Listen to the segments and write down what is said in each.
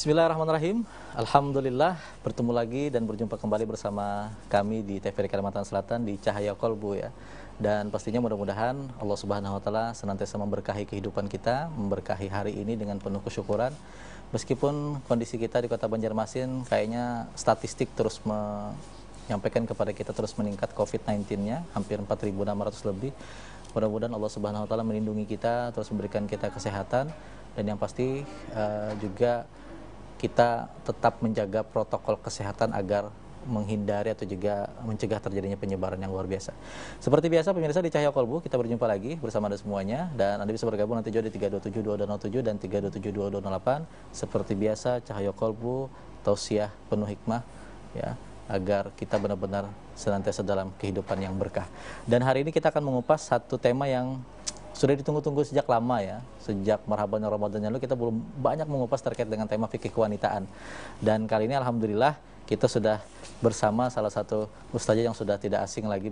Bismillahirrahmanirrahim. Alhamdulillah bertemu lagi dan berjumpa kembali bersama kami di TVRI Kalimantan Selatan di Cahaya Kolbu ya. Dan pastinya mudah-mudahan Allah Subhanahu wa taala senantiasa memberkahi kehidupan kita, memberkahi hari ini dengan penuh kesyukuran. Meskipun kondisi kita di Kota Banjarmasin kayaknya statistik terus menyampaikan kepada kita terus meningkat COVID-19-nya, hampir 4.600 lebih. Mudah-mudahan Allah Subhanahu wa taala melindungi kita, terus memberikan kita kesehatan, dan yang pasti juga kita tetap menjaga protokol kesehatan agar menghindari atau juga mencegah terjadinya penyebaran yang luar biasa. Seperti biasa pemirsa di Cahaya Kolbu, kita berjumpa lagi bersama Anda semuanya, dan Anda bisa bergabung nanti juga di 3272207 dan 3272208. Seperti biasa Cahaya Kolbu, tausiah penuh hikmah ya, agar kita benar-benar senantiasa dalam kehidupan yang berkah. Dan hari ini kita akan mengupas satu tema yang sudah ditunggu-tunggu sejak lama ya. Sejak Marhaban Ramadan lalu kita belum banyak mengupas terkait dengan tema fikih kewanitaan. Dan kali ini alhamdulillah kita sudah bersama salah satu ustazah yang sudah tidak asing lagi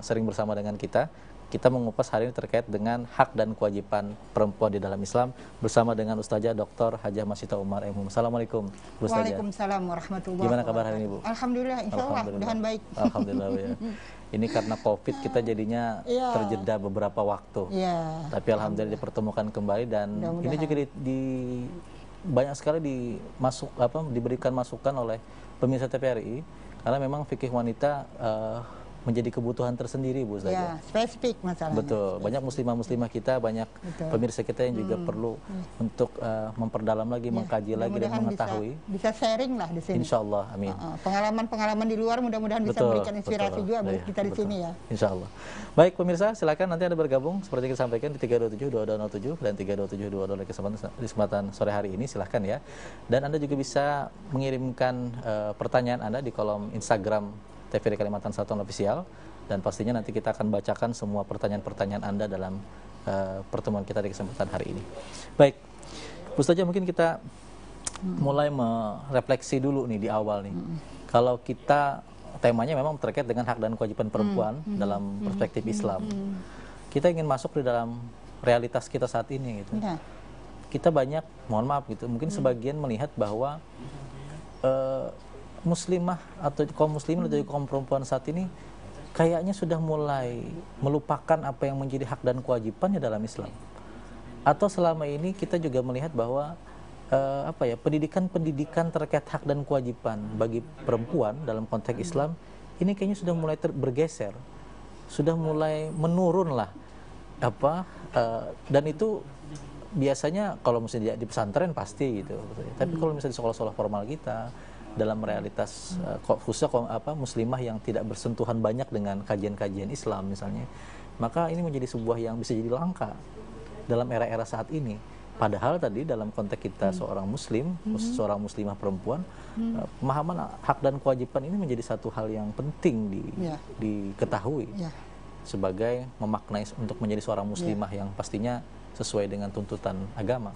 sering bersama dengan kita. Kita mengupas hari ini terkait dengan hak dan kewajiban perempuan di dalam Islam bersama dengan Ustazah Dr. Hajah Masyita Umar M. Assalamualaikum Ustazah. Waalaikumsalam warahmatullahi wabarakatuh. Gimana kabar hari ini Bu? Alhamdulillah, insya Allah mudahan baik. Alhamdulillah ya. Ini karena COVID kita jadinya terjeda beberapa waktu. Tapi alhamdulillah dipertemukan kembali, dan ini juga banyak sekali diberikan masukan oleh pemirsa TVRI, karena memang fikih wanita menjadi kebutuhan tersendiri Bu Ustazah. Spesifik masalahnya. Betul, banyak muslimah-muslimah kita, banyak pemirsa kita yang juga perlu untuk memperdalam lagi, mengkaji lagi dan mengetahui. Bisa sharing lah di sini. Insya Allah, amin. Pengalaman-pengalaman di luar mudah-mudahan bisa memberikan inspirasi juga buat kita di sini ya. Insya Allah. Baik pemirsa, silakan nanti Anda bergabung seperti kita sampaikan di 3272207 dan 3272208 di kesempatan sore hari ini, silahkan ya. Dan Anda juga bisa mengirimkan pertanyaan Anda di kolom Instagram TVRI Kalimantan Selatan Official, dan pastinya nanti kita akan bacakan semua pertanyaan-pertanyaan Anda dalam pertemuan kita di kesempatan hari ini. Baik, Ustazah, mungkin kita mulai merefleksi dulu nih di awal nih. Kalau kita temanya memang terkait dengan hak dan kewajiban perempuan dalam perspektif Islam. Kita ingin masuk di dalam realitas kita saat ini gitu. Kita banyak, mohon maaf gitu, mungkin sebagian melihat bahwa muslimah atau kaum muslimin atau kaum perempuan saat ini kayaknya sudah mulai melupakan apa yang menjadi hak dan kewajibannya dalam Islam. Atau selama ini kita juga melihat bahwa pendidikan terkait hak dan kewajiban bagi perempuan dalam konteks Islam ini kayaknya sudah mulai bergeser, sudah mulai menurun lah dan itu biasanya kalau misalnya di pesantren pasti gitu. Tapi kalau misalnya di sekolah-sekolah formal kita, dalam realitas khususnya muslimah yang tidak bersentuhan banyak dengan kajian-kajian Islam misalnya, maka ini menjadi sebuah yang bisa jadi langka dalam era-era saat ini. Padahal tadi dalam konteks kita seorang muslim, seorang muslimah perempuan, pemahaman hak dan kewajiban ini menjadi satu hal yang penting diketahui sebagai memaknai untuk menjadi seorang muslimah yang pastinya sesuai dengan tuntutan agama.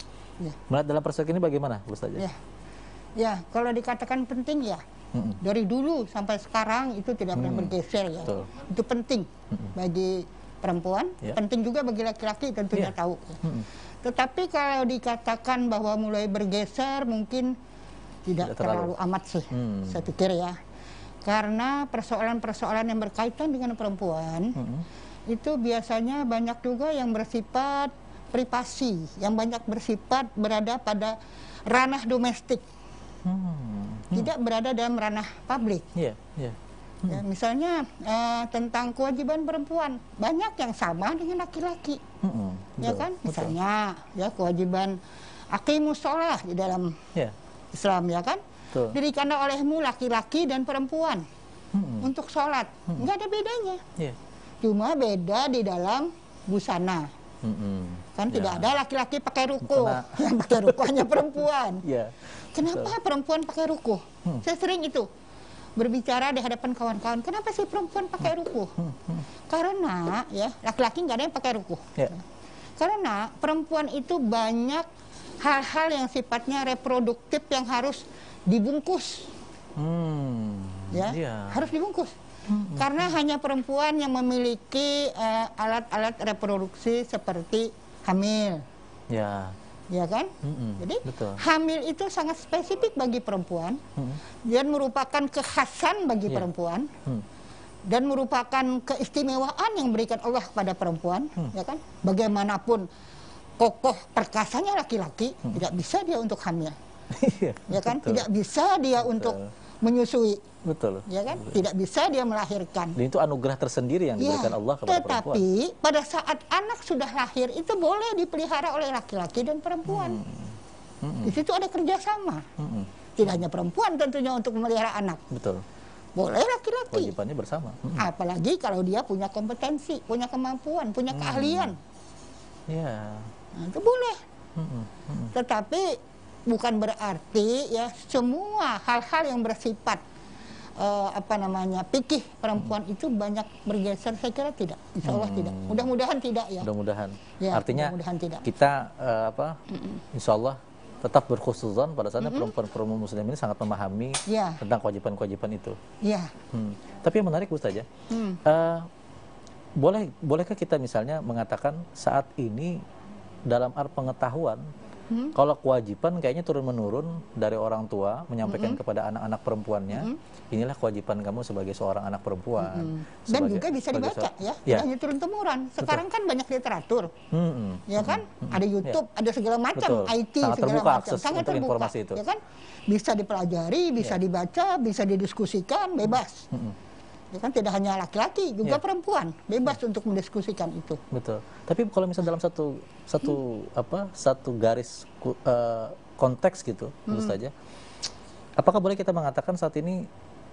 Melihat dalam perspektif ini bagaimana Ustazah? Ya, kalau dikatakan penting ya, dari dulu sampai sekarang itu tidak pernah bergeser ya. Itu penting bagi perempuan, penting juga bagi laki-laki tentunya tahu. Tetapi kalau dikatakan bahwa mulai bergeser mungkin tidak terlalu amat sih, saya pikir ya. Karena persoalan-persoalan yang berkaitan dengan perempuan itu biasanya banyak juga yang bersifat privasi, yang banyak bersifat berada pada ranah domestik. Tidak berada dalam ranah publik. Ya, misalnya tentang kewajiban perempuan banyak yang sama dengan laki-laki, ya kan? Misalnya ya kewajiban aqimus shalah di dalam Islam ya kan, dirikanlah olehmu laki-laki dan perempuan untuk sholat, nggak ada bedanya. Cuma beda di dalam busana. Kan tidak ada laki-laki pakai ruku, yang pakai ruku hanya perempuan. Kenapa perempuan pakai ruku? Saya sering itu berbicara di hadapan kawan-kawan. Kenapa sih perempuan pakai ruku? Karena ya laki-laki nggak ada yang pakai ruku. Karena perempuan itu banyak hal-hal yang sifatnya reproduktif yang harus dibungkus. Harus dibungkus. Karena hanya perempuan yang memiliki alat-alat reproduksi seperti hamil. ya kan? Jadi hamil itu sangat spesifik bagi perempuan dan merupakan kekhasan bagi perempuan dan merupakan keistimewaan yang berikan Allah kepada perempuan, ya kan? Bagaimanapun kokoh perkasanya laki-laki, tidak bisa dia untuk hamil, ya kan? Tidak bisa dia untuk menyusui, ya kan? Tidak bisa dia melahirkan. Dan itu anugerah tersendiri yang diberikan Allah kepada perempuan. Tetapi pada saat anak sudah lahir itu boleh dipelihara oleh laki-laki dan perempuan. Di situ ada kerjasama. Tidak hanya perempuan tentunya untuk memelihara anak. Betul. Boleh laki-laki. Kewajibannya bersama. Apalagi kalau dia punya kompetensi, punya kemampuan, punya keahlian. Ya. Nah, itu boleh. Tetapi bukan berarti ya semua hal-hal yang bersifat pikih perempuan itu banyak bergeser. Saya kira tidak. Insya Allah tidak. Mudah-mudahan tidak ya. Mudah-mudahan. Ya, artinya mudah-mudahan tidak. Kita insya Allah tetap berkhusnuzon pada saatnya perempuan-perempuan muslim ini sangat memahami tentang kewajiban-kewajiban itu. Iya. Tapi yang menarik Ustaz ya, bolehkah kita misalnya mengatakan saat ini dalam pengetahuan kalau kewajiban kayaknya turun-menurun dari orang tua menyampaikan kepada anak-anak perempuannya, inilah kewajiban kamu sebagai seorang anak perempuan. Dan juga bisa dibaca ya, hanya turun-temurun. Sekarang kan banyak literatur, ya kan? Ada YouTube, ada segala macam, IT, sangat segala terbuka macam, sangat terbuka, informasi itu. ya kan? Bisa dipelajari, bisa dibaca, bisa didiskusikan, bebas. Ya kan, tidak hanya laki-laki, juga perempuan bebas untuk mendiskusikan itu. Betul. Tapi kalau misalnya dalam satu garis konteks gitu, tentu saja, apakah boleh kita mengatakan saat ini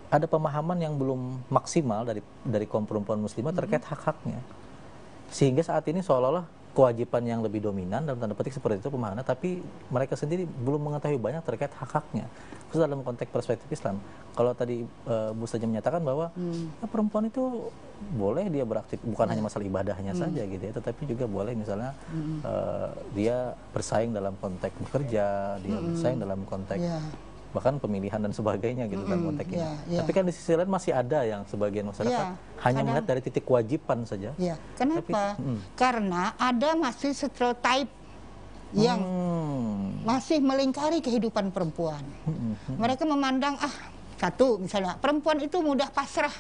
ada pemahaman yang belum maksimal dari kaum perempuan muslimah terkait hak-haknya, sehingga saat ini seolah-olah kewajiban yang lebih dominan dalam tanda petik seperti itu pemahamannya, tapi mereka sendiri belum mengetahui banyak terkait hak-haknya, khusus dalam konteks perspektif Islam. Kalau tadi Bu saja menyatakan bahwa perempuan itu boleh dia beraktif, bukan hanya masalah ibadahnya saja gitu ya, tetapi juga boleh misalnya dia bersaing dalam konteks bekerja, dia bersaing dalam konteks bahkan pemilihan dan sebagainya gitu dalam konteks ini. Tapi kan di sisi lain masih ada yang sebagian masyarakat hanya melihat dari titik kewajiban saja. Kenapa? Karena ada masih stereotype yang masih melingkari kehidupan perempuan. Mereka memandang satu misalnya perempuan itu mudah pasrah.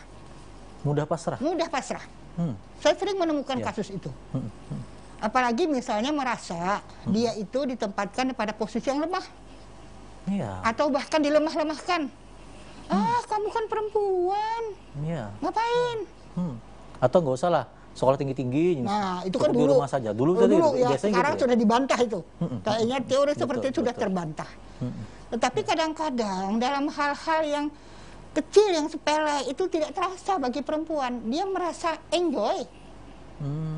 Mudah pasrah. Mudah pasrah. Saya sering menemukan kasus itu. Apalagi misalnya merasa dia itu ditempatkan pada posisi yang lemah. Atau bahkan dilemah-lemahkan. Kamu kan perempuan. Ngapain? Atau nggak usah lah sekolah tinggi-tinggi. Nah, itu kan dulu. Di rumah saja. Dulu ya, sekarang gitu sudah dibantah itu. Kayaknya teori seperti itu sudah terbantah. Tetapi kadang-kadang dalam hal-hal yang kecil, yang sepele, itu tidak terasa bagi perempuan. Dia merasa enjoy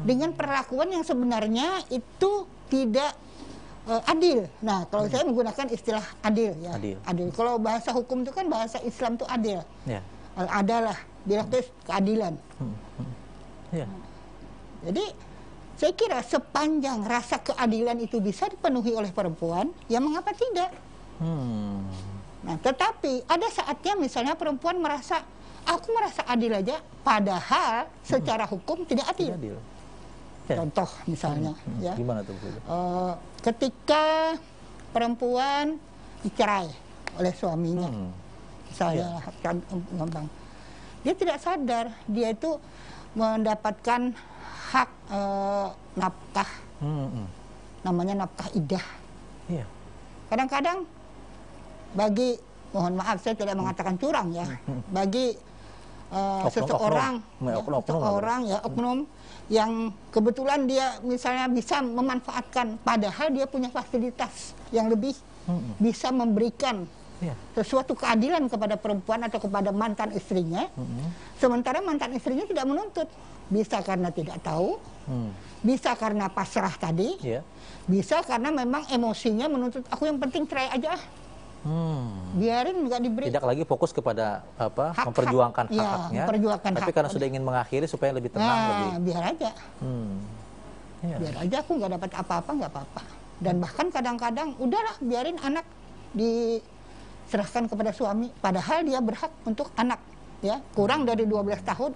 dengan perlakuan yang sebenarnya itu tidak adil. Nah, kalau saya menggunakan istilah adil ya. Adil. Kalau bahasa hukum itu kan bahasa Islam itu adil. Adalah bilang itu keadilan. Jadi saya kira sepanjang rasa keadilan itu bisa dipenuhi oleh perempuan, ya mengapa tidak? Nah, tetapi ada saatnya misalnya perempuan merasa, aku merasa adil aja, padahal secara hukum tidak adil. Contoh misalnya, ya. Gimana tuh? Ketika perempuan dicerai oleh suaminya, saya gampang, dia tidak sadar dia itu mendapatkan hak nafkah, namanya nafkah idah. Kadang-kadang bagi, mohon maaf saya tidak mengatakan curang ya, bagi seseorang oknum yang kebetulan dia misalnya bisa memanfaatkan, padahal dia punya fasilitas yang lebih, bisa memberikan sesuatu keadilan kepada perempuan atau kepada mantan istrinya, sementara mantan istrinya tidak menuntut, bisa karena tidak tahu, bisa karena pasrah tadi, bisa karena memang emosinya menuntut, aku yang penting cerai aja. Biarin nggak diberi. Tidak lagi fokus kepada memperjuangkan hak-haknya, tapi karena sudah ingin mengakhiri supaya lebih tenang, biar aja. Biar aja, aku nggak dapat apa-apa, nggak apa-apa. Dan bahkan kadang-kadang udahlah biarin anak diserahkan kepada suami, padahal dia berhak untuk anak, ya kurang dari 12 tahun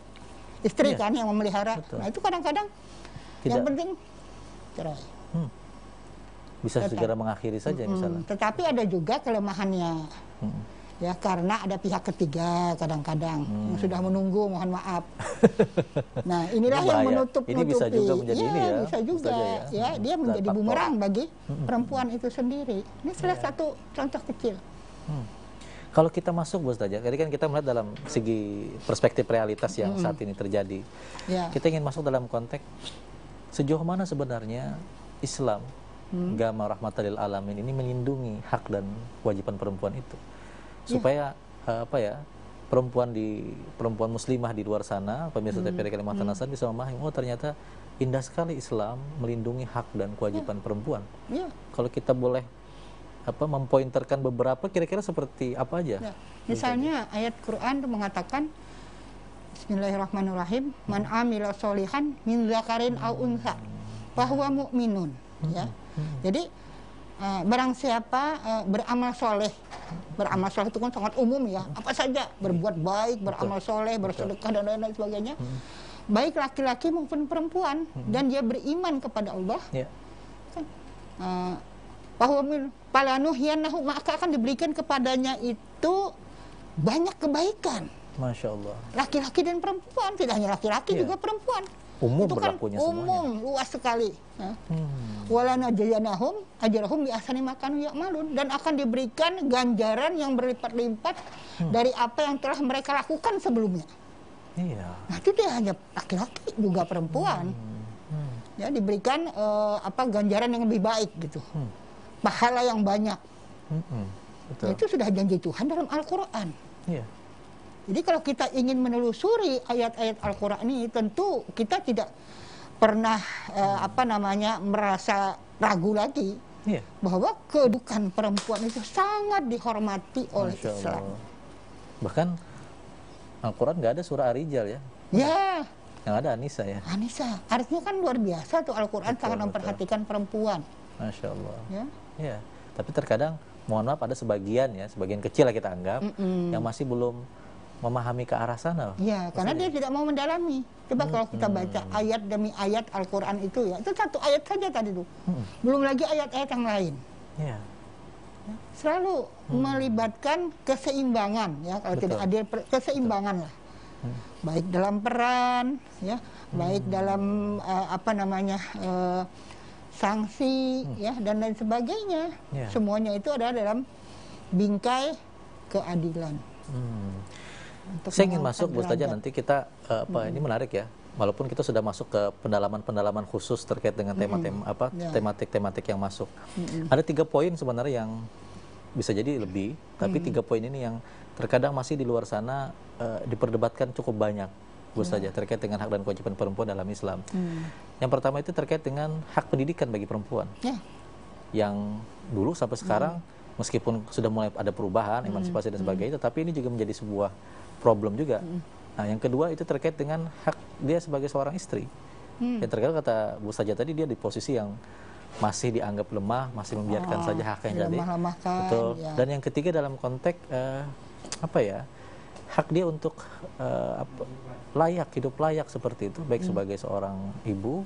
istri kan yang memelihara. Nah itu kadang-kadang yang penting cerai. bisa segera mengakhiri saja misalnya. Tetapi ada juga kelemahannya. Ya, karena ada pihak ketiga kadang-kadang yang sudah menunggu, mohon maaf. Nah, inilah yang menutup-nutupi. Ini bisa juga menjadi ini ya. Bisa juga. Ya, dia menjadi bumerang bagi perempuan itu sendiri. Ini salah satu contoh kecil. Kalau kita masuk, Bu Ustazah, tadi kan kita melihat dalam segi perspektif realitas yang saat ini terjadi. Kita ingin masuk dalam konteks sejauh mana sebenarnya Islam, agama rahmatan lil alamin ini melindungi hak dan kewajiban perempuan itu. Supaya perempuan muslimah di luar sana, pemirsa TVRI Kalimantan Selatan bisa memahami, oh ternyata indah sekali Islam melindungi hak dan kewajiban perempuan. Kalau kita boleh mempointerkan beberapa, kira-kira seperti apa aja? Misalnya ayat Quran itu mengatakan, Bismillahirrahmanirrahim, man amila solihan min zakarin au unsa bahwa mu'minun. Ya. Jadi barang siapa beramal soleh itu kan sangat umum ya, apa saja, berbuat baik, beramal soleh, bersedekah dan lain-lain sebagainya, baik laki-laki maupun perempuan, dan dia beriman kepada Allah, bahwa palanuhiyanahu, maka akan diberikan kepadanya itu banyak kebaikan. Masya Allah. Laki-laki dan perempuan, tidak hanya laki-laki juga perempuan. Umum itu kan berlakunya umum, luas sekali. Walanajayanahum ajrahum bi ahsani ma kanu ya'malun, dan akan diberikan ganjaran yang berlipat-lipat dari apa yang telah mereka lakukan sebelumnya. Nah, itu dia hanya laki-laki, juga perempuan. Ya, diberikan ganjaran yang lebih baik gitu. Pahala yang banyak. Itu sudah janji Tuhan dalam Al-Qur'an. Jadi kalau kita ingin menelusuri ayat-ayat Al-Qur'an ini, tentu kita tidak pernah merasa ragu lagi bahwa kedudukan perempuan itu sangat dihormati oleh Islam. Bahkan Al-Quran nggak ada surah Ar-Rijal ya? Yang ada An-Nisa ya? An-Nisa, artinya kan luar biasa tuh Al-Quran sangat memperhatikan perempuan. Masya Allah. Ya. Tapi terkadang, mohon maaf, ada sebagian kecil lah kita anggap, yang masih belum memahami ke arah sana. Karena dia tidak mau mendalami. Coba kalau kita baca ayat demi ayat Al-Quran itu itu satu ayat saja tadi tuh. Belum lagi ayat-ayat yang lain. Selalu melibatkan keseimbangan, ya, kalau tidak adil, keseimbangan lah. Baik dalam peran, ya, baik dalam sanksi, ya, dan lain sebagainya. Semuanya itu adalah dalam bingkai keadilan. Saya ingin masuk, Bu Ustazah, nanti kita ini menarik ya, walaupun kita sudah masuk ke pendalaman khusus terkait dengan tematik-tematik yang masuk. Ada 3 poin sebenarnya yang bisa jadi lebih, tapi 3 poin ini yang terkadang masih di luar sana diperdebatkan cukup banyak, Bu Ustazah, terkait dengan hak dan kewajiban perempuan dalam Islam. Yang pertama itu terkait dengan hak pendidikan bagi perempuan, yang dulu sampai sekarang meskipun sudah mulai ada perubahan, emansipasi dan sebagainya, tetapi ini juga menjadi sebuah problem juga. Nah, yang kedua itu terkait dengan hak dia sebagai seorang istri. Yang terkadang kata Bu Ustazah tadi, dia di posisi yang masih dianggap lemah, masih membiarkan saja hak yang jadi. Betul. Dan yang ketiga dalam konteks hak dia untuk hidup layak seperti itu, baik sebagai seorang ibu,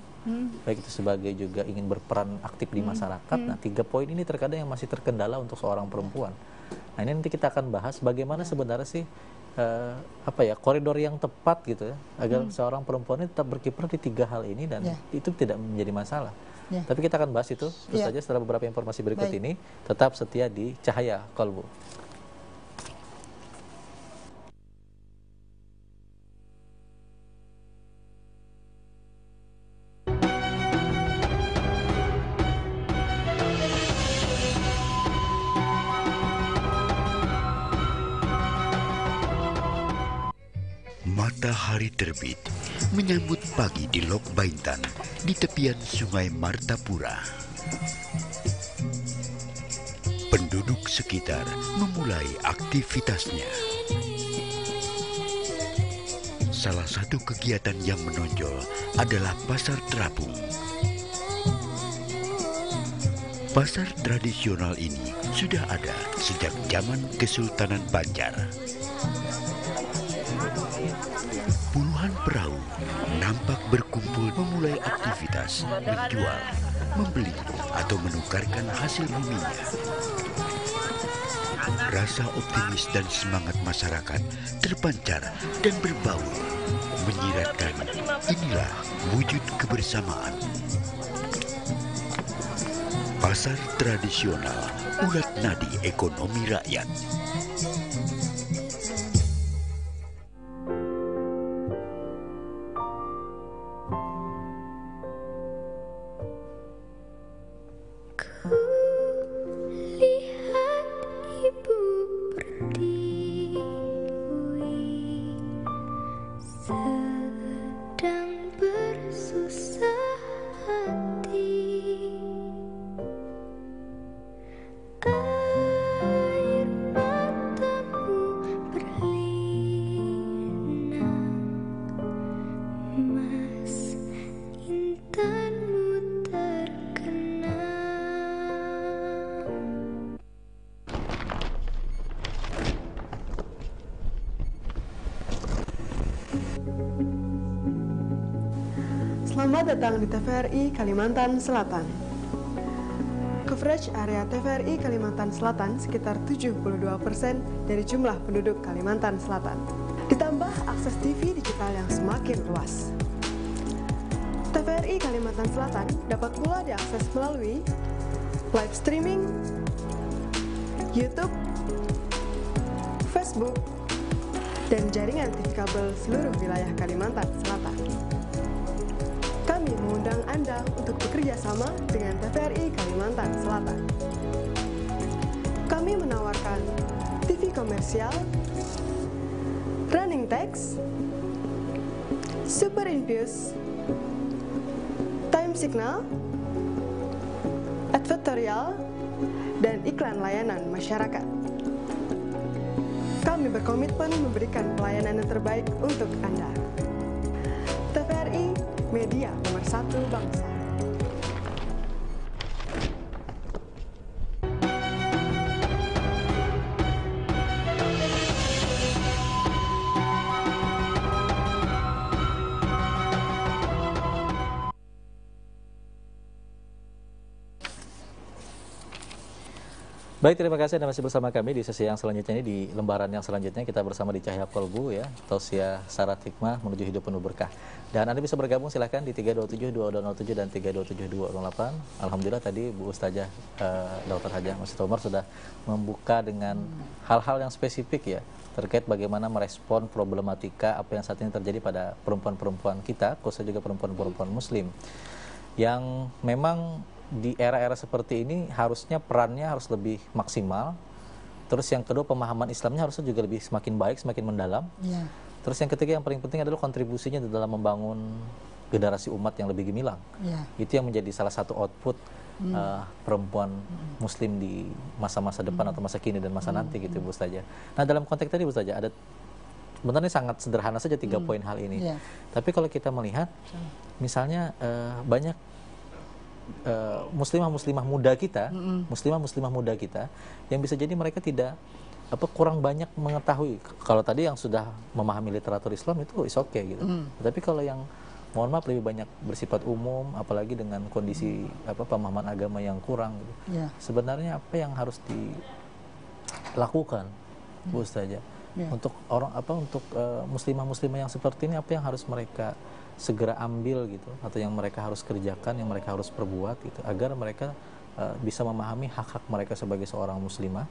baik itu sebagai juga ingin berperan aktif di masyarakat. Nah, 3 poin ini terkadang yang masih terkendala untuk seorang perempuan. Nah, ini nanti kita akan bahas bagaimana sebenarnya sih koridor yang tepat gitu ya, agar seorang perempuan ini tetap berkiprah di 3 hal ini dan itu tidak menjadi masalah. Tapi kita akan bahas itu terus saja setelah beberapa informasi berikut ini. Tetap setia di Cahaya Kolbu. Matahari terbit menyambut pagi di Lok Baintan di tepian Sungai Martapura. Penduduk sekitar memulai aktivitasnya. Salah satu kegiatan yang menonjol adalah pasar terapung. Pasar tradisional ini sudah ada sejak zaman Kesultanan Banjar. Puluhan perahu nampak berkumpul memulai aktivitas menjual membeli atau menukarkan hasil buminya. Rasa optimis dan semangat masyarakat terpancar dan berbaur, menyiratkan inilah wujud kebersamaan. Pasar tradisional, ulat nadi ekonomi rakyat. Selamat datang di TVRI Kalimantan Selatan. Coverage area TVRI Kalimantan Selatan sekitar 72% dari jumlah penduduk Kalimantan Selatan. Ditambah akses TV digital yang semakin luas. TVRI Kalimantan Selatan dapat pula diakses melalui live streaming, YouTube, Facebook, dan jaringan TV kabel seluruh wilayah Kalimantan Selatan. Kami mengundang Anda untuk bekerja sama dengan TVRI Kalimantan Selatan. Kami menawarkan TV komersial, running text, super infuse, time signal, advertorial, dan iklan layanan masyarakat. Kami berkomitmen memberikan pelayanan yang terbaik untuk Anda. TVRI, media nomor 1 bangsa. Baik, terima kasih Anda masih bersama kami di sesi yang selanjutnya ini, di lembaran yang selanjutnya kita bersama di Cahaya Kolbu ya, Tausiah Syarat Hikmah menuju hidup penuh berkah. Dan Anda bisa bergabung silahkan di 327-2207 dan 327-208. Alhamdulillah tadi Bu Ustazah Dr. Hajah Mas Tomar sudah membuka dengan hal-hal yang spesifik ya, terkait bagaimana merespon problematika apa yang saat ini terjadi pada perempuan-perempuan kita, khususnya juga perempuan-perempuan muslim. Yang memang di era-era seperti ini harusnya perannya harus lebih maksimal. Terus yang kedua, pemahaman Islamnya harusnya juga lebih semakin baik, semakin mendalam. Ya. Terus yang ketiga yang paling penting adalah kontribusinya dalam membangun generasi umat yang lebih gemilang. Ya. Itu yang menjadi salah satu output perempuan muslim di masa-masa depan atau masa kini dan masa nanti gitu Bu Ustazah. Nah dalam konteks tadi Bu Ustazah ada sebenarnya sangat sederhana saja 3 poin hal ini. Ya. Tapi kalau kita melihat misalnya banyak muslimah-muslimah muda kita, muslimah-muslimah muda kita yang bisa jadi mereka tidak kurang banyak mengetahui. Kalau tadi yang sudah memahami literatur Islam itu is okay gitu. Tapi kalau yang mohon maaf lebih banyak bersifat umum, apalagi dengan kondisi pemahaman agama yang kurang gitu. Sebenarnya apa yang harus dilakukan Bu Ustazah untuk orang untuk muslimah-muslimah yang seperti ini, apa yang harus mereka segera ambil gitu, atau yang mereka harus kerjakan, yang mereka harus perbuat gitu, agar mereka bisa memahami hak-hak mereka sebagai seorang muslimah.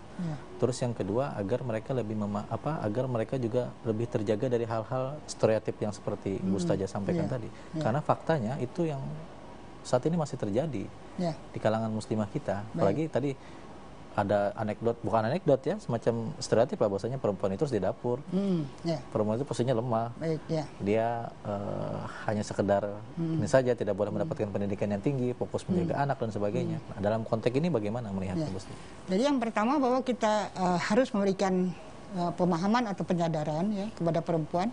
Terus yang kedua, agar mereka lebih agar mereka juga lebih terjaga dari hal-hal stereotip yang seperti Bu Ustazah sampaikan tadi. Karena faktanya itu yang saat ini masih terjadi di kalangan muslimah kita. Apalagi tadi ada anekdot, bukan anekdot ya, semacam stereotip lah, bahwasanya perempuan itu harus di dapur. Perempuan itu posisinya lemah. Dia hanya sekedar ini saja, tidak boleh mendapatkan pendidikan yang tinggi, fokus menjaga anak dan sebagainya. Nah, dalam konteks ini bagaimana melihatnya, Bu? Jadi yang pertama bahwa kita harus memberikan pemahaman atau penyadaran ya kepada perempuan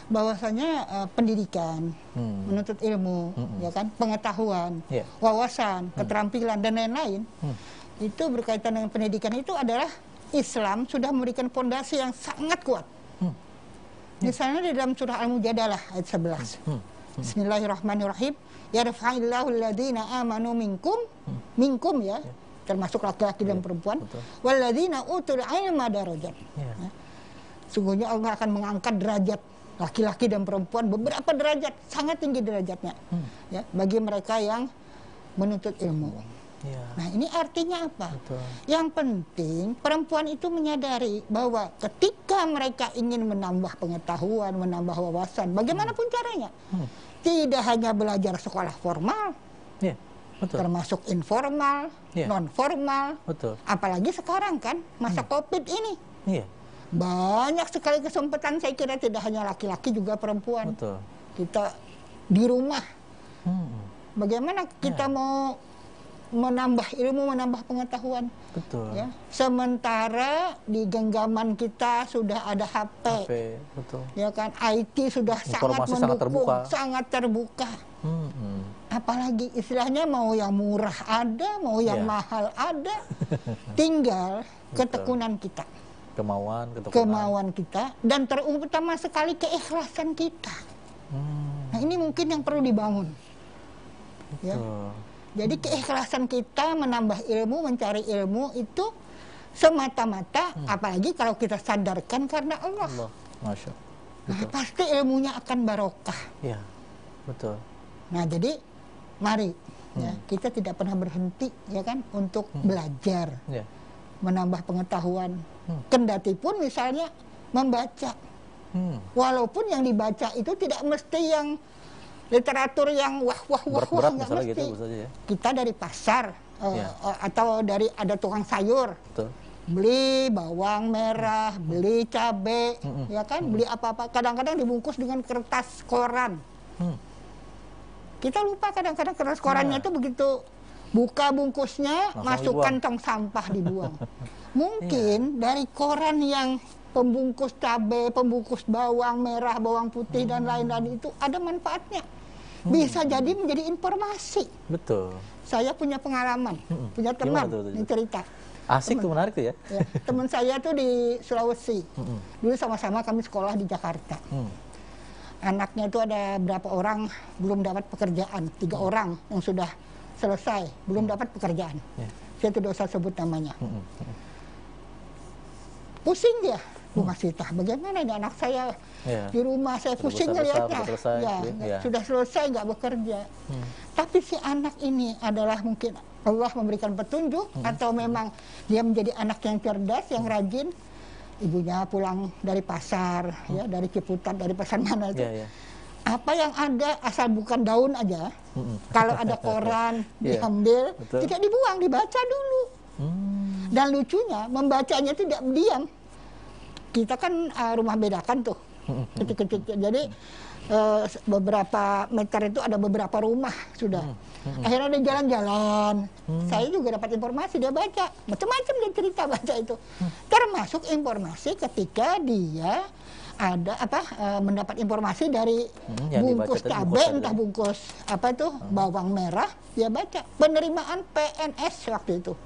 bahwasanya pendidikan, menuntut ilmu, ya kan, pengetahuan, wawasan, keterampilan dan lain-lain. Itu berkaitan dengan pendidikan itu adalah Islam sudah memberikan fondasi yang sangat kuat. Misalnya di dalam surah Al-Mujadalah ayat 11. Bismillahirrahmanirrahim. Yarfa'illahu alladhina amanu minkum, minkum ya, termasuk laki-laki dan perempuan. Walladzina utul ilma darajat. Ya. Sungguhnya Allah akan mengangkat derajat laki-laki dan perempuan beberapa derajat, sangat tinggi derajatnya. Ya, bagi mereka yang menuntut ilmu. Ya. Nah, ini artinya apa? Betul. Yang penting perempuan itu menyadari bahwa ketika mereka ingin menambah pengetahuan, menambah wawasan, bagaimanapun caranya, tidak hanya belajar sekolah formal, ya, betul, termasuk informal, ya, non formal, betul, apalagi sekarang kan masa COVID ini, ya, banyak sekali kesempatan. Saya kira tidak hanya laki-laki, juga perempuan. Betul. Kita di rumah, bagaimana kita mau menambah ilmu, menambah pengetahuan. Betul. Ya. Sementara di genggaman kita sudah ada HP. Betul. Ya kan, IT sudah informasi sangat mendukung, sangat terbuka. Apalagi istilahnya mau yang murah ada, mau yang mahal ada. Tinggal ketekunan kita. Kemauan kita, dan terutama sekali keikhlasan kita. Nah, ini mungkin yang perlu dibangun. Ya. Jadi keikhlasan kita menambah ilmu, mencari ilmu itu semata-mata, apalagi kalau kita sadarkan karena Allah. Masya. Nah, pasti ilmunya akan barokah. Ya, betul. Nah, jadi mari ya, kita tidak pernah berhenti ya kan untuk belajar, menambah pengetahuan. Kendati pun misalnya membaca, walaupun yang dibaca itu tidak mesti yang literatur yang wah nggak mesti. Gitu, ya. Kita dari pasar atau dari ada tukang sayur, betul, beli bawang merah, beli cabai, ya kan, beli apa-apa. Kadang-kadang dibungkus dengan kertas koran. Kita lupa kadang-kadang kertas korannya itu begitu buka bungkusnya, masukkan tong sampah, dibuang. Mungkin dari koran yang pembungkus cabai, pembungkus bawang merah, bawang putih dan lain-lain itu ada manfaatnya. Bisa jadi menjadi informasi. Betul. Saya punya pengalaman, punya teman yang cerita. Asik tuh, menarik tuh ya. Teman saya tuh di Sulawesi. Dulu sama-sama kami sekolah di Jakarta. Anaknya itu ada berapa orang belum dapat pekerjaan, 3 orang yang sudah selesai belum dapat pekerjaan. Saya tidak usah sebut namanya. Pusing dia. Bu Masita, bagaimana ini anak saya di rumah, saya pusing ngelihatnya. Sudah selesai nggak bekerja. Tapi si anak ini adalah mungkin Allah memberikan petunjuk, atau memang dia menjadi anak yang cerdas, yang rajin. Ibunya pulang dari pasar, ya, dari Ciputat, dari pasar mana itu. Apa yang ada, asal bukan daun aja. Kalau ada koran, diambil, tidak dibuang, dibaca dulu. Dan lucunya, membacanya tidak diam. Kita kan rumah bedakan tuh, kecil-kecil. Jadi beberapa meter itu ada beberapa rumah sudah. Akhirnya dia jalan-jalan. Saya juga dapat informasi, dia baca. Macam-macam dia cerita baca itu. Termasuk informasi ketika dia ada mendapat informasi dari bungkus cabai, entah bungkus apa itu bawang merah, dia baca penerimaan PNS waktu itu.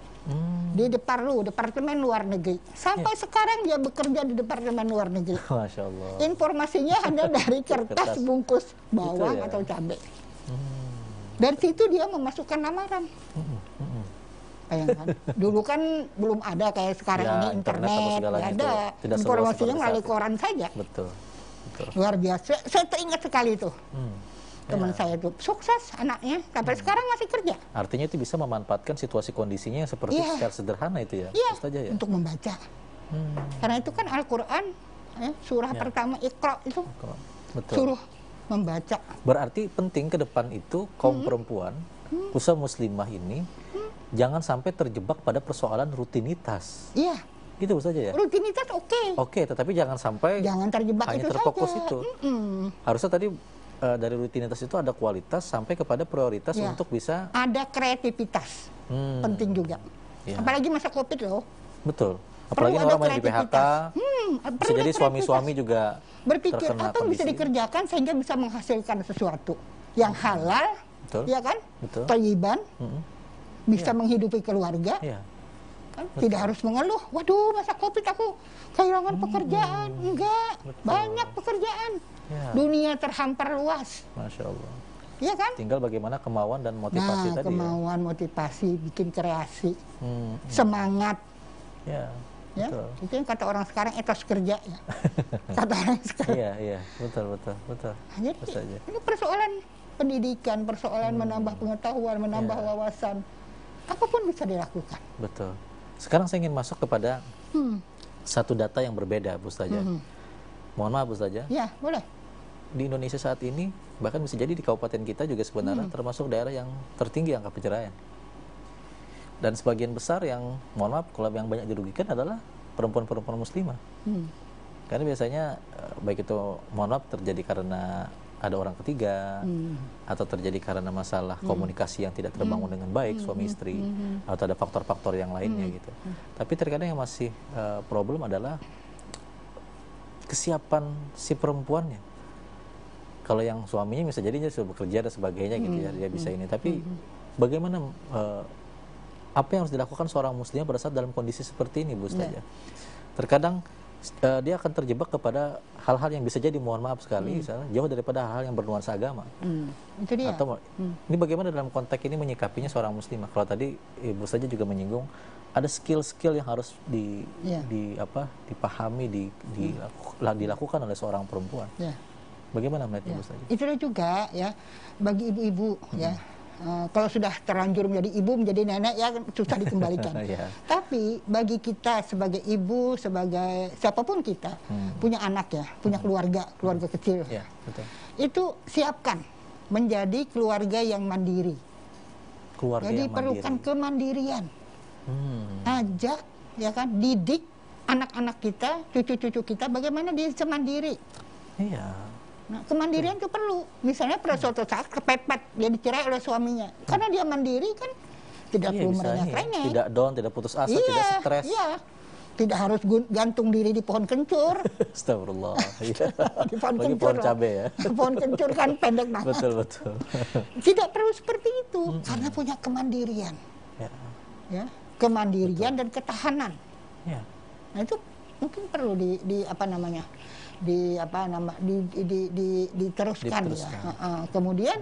Di Departemen Luar Negeri. Sampai sekarang dia bekerja di Departemen Luar Negeri. Masya Allah. Informasinya hanya dari kertas bungkus bawang atau cabai. Dari situ dia memasukkan lamaran. Bayangkan. Dulu kan belum ada kayak sekarang ini internet, ada. Informasinya melalui koran saja. Betul. Luar biasa. Saya teringat sekali itu. Teman saya itu sukses anaknya, sampai sekarang masih kerja. Artinya itu bisa memanfaatkan situasi kondisinya yang seperti secara sederhana itu ya? Iya, untuk membaca. Karena itu kan Al-Quran, surah pertama Iqra itu, suruh membaca. Berarti penting ke depan itu kaum perempuan, khususnya muslimah ini, jangan sampai terjebak pada persoalan rutinitas. Iya. Gitu saja ya? Rutinitas Oke, tetapi jangan sampai terjebak hanya itu terfokus saja. itu. Harusnya tadi dari rutinitas itu ada kualitas sampai kepada prioritas untuk bisa ada kreativitas. Penting juga. Apalagi masa COVID loh. Betul. Apalagi orang main di PHK. Bisa jadi suami-suami juga berpikir apa yang bisa dikerjakan sehingga bisa menghasilkan sesuatu yang halal, ya kan? Thayyiban, bisa menghidupi keluarga. Kan? Tidak harus mengeluh, waduh masa COVID aku kehilangan pekerjaan. Enggak, banyak pekerjaan. Ya. Dunia terhampar luas. Masya Allah. Iya kan? Tinggal bagaimana kemauan dan motivasi tadi. Kemauan, motivasi, bikin kreasi, semangat. Ya, Ya, betul. itu yang kata orang sekarang etos kerja ya. Kata orang sekarang. Iya, betul. Jadi ini persoalan pendidikan, persoalan menambah pengetahuan, menambah wawasan. Apapun bisa dilakukan. Betul. Sekarang saya ingin masuk kepada satu data yang berbeda, Bu Ustazah. Mohon maaf, Bu Ustazah. Ya, boleh. Di Indonesia saat ini, bahkan bisa jadi di kabupaten kita juga sebenarnya termasuk daerah yang tertinggi angka perceraian. Dan sebagian besar yang, mohon maaf, kalau yang banyak dirugikan adalah perempuan-perempuan muslimah. Karena biasanya, baik itu, mohon maaf, terjadi karena ada orang ketiga, atau terjadi karena masalah komunikasi yang tidak terbangun dengan baik, suami istri, atau ada faktor-faktor yang lainnya gitu. Tapi terkadang yang masih problem adalah kesiapan si perempuannya. Kalau yang suaminya bisa jadi dia sudah bekerja dan sebagainya gitu ya, dia bisa ini. Tapi bagaimana apa yang harus dilakukan seorang muslimah pada saat dalam kondisi seperti ini, Bu Ustazah? Terkadang dia akan terjebak kepada hal-hal yang bisa jadi, mohon maaf sekali, misalnya jauh daripada hal-hal yang bernuansa agama. Itu dia. Atau ini bagaimana dalam konteks ini menyikapinya seorang muslimah? Kalau tadi Ibu Ustazah juga menyinggung ada skill-skill yang harus dipahami, dilakukan oleh seorang perempuan. Bagaimana melihat Ibu Ustazah? Itu juga ya bagi ibu-ibu ya. Kalau sudah terlanjur menjadi ibu, menjadi nenek ya susah dikembalikan. Tapi bagi kita sebagai ibu, sebagai siapapun kita, punya anak ya, punya keluarga kecil. Betul. Itu siapkan menjadi keluarga yang mandiri. Jadi perlukan kemandirian. Ajak ya kan, didik anak-anak kita, cucu-cucu kita bagaimana dia bisa mandiri. Nah, kemandirian itu perlu. Misalnya pada suatu saat kepepet, dia dicerai oleh suaminya. Karena dia mandiri kan, tidak perlu merengek-rengek. Tidak down, tidak putus asa, tidak stres. Tidak harus gantung diri di pohon kencur. Astagfirullah. Di pohon Lagi kencur. pohon cabai ya. Pohon kencur kan pendek banget. Betul. Tidak perlu seperti itu, karena punya kemandirian. Ya, kemandirian dan ketahanan. Nah itu mungkin perlu diteruskan. Ya. Kemudian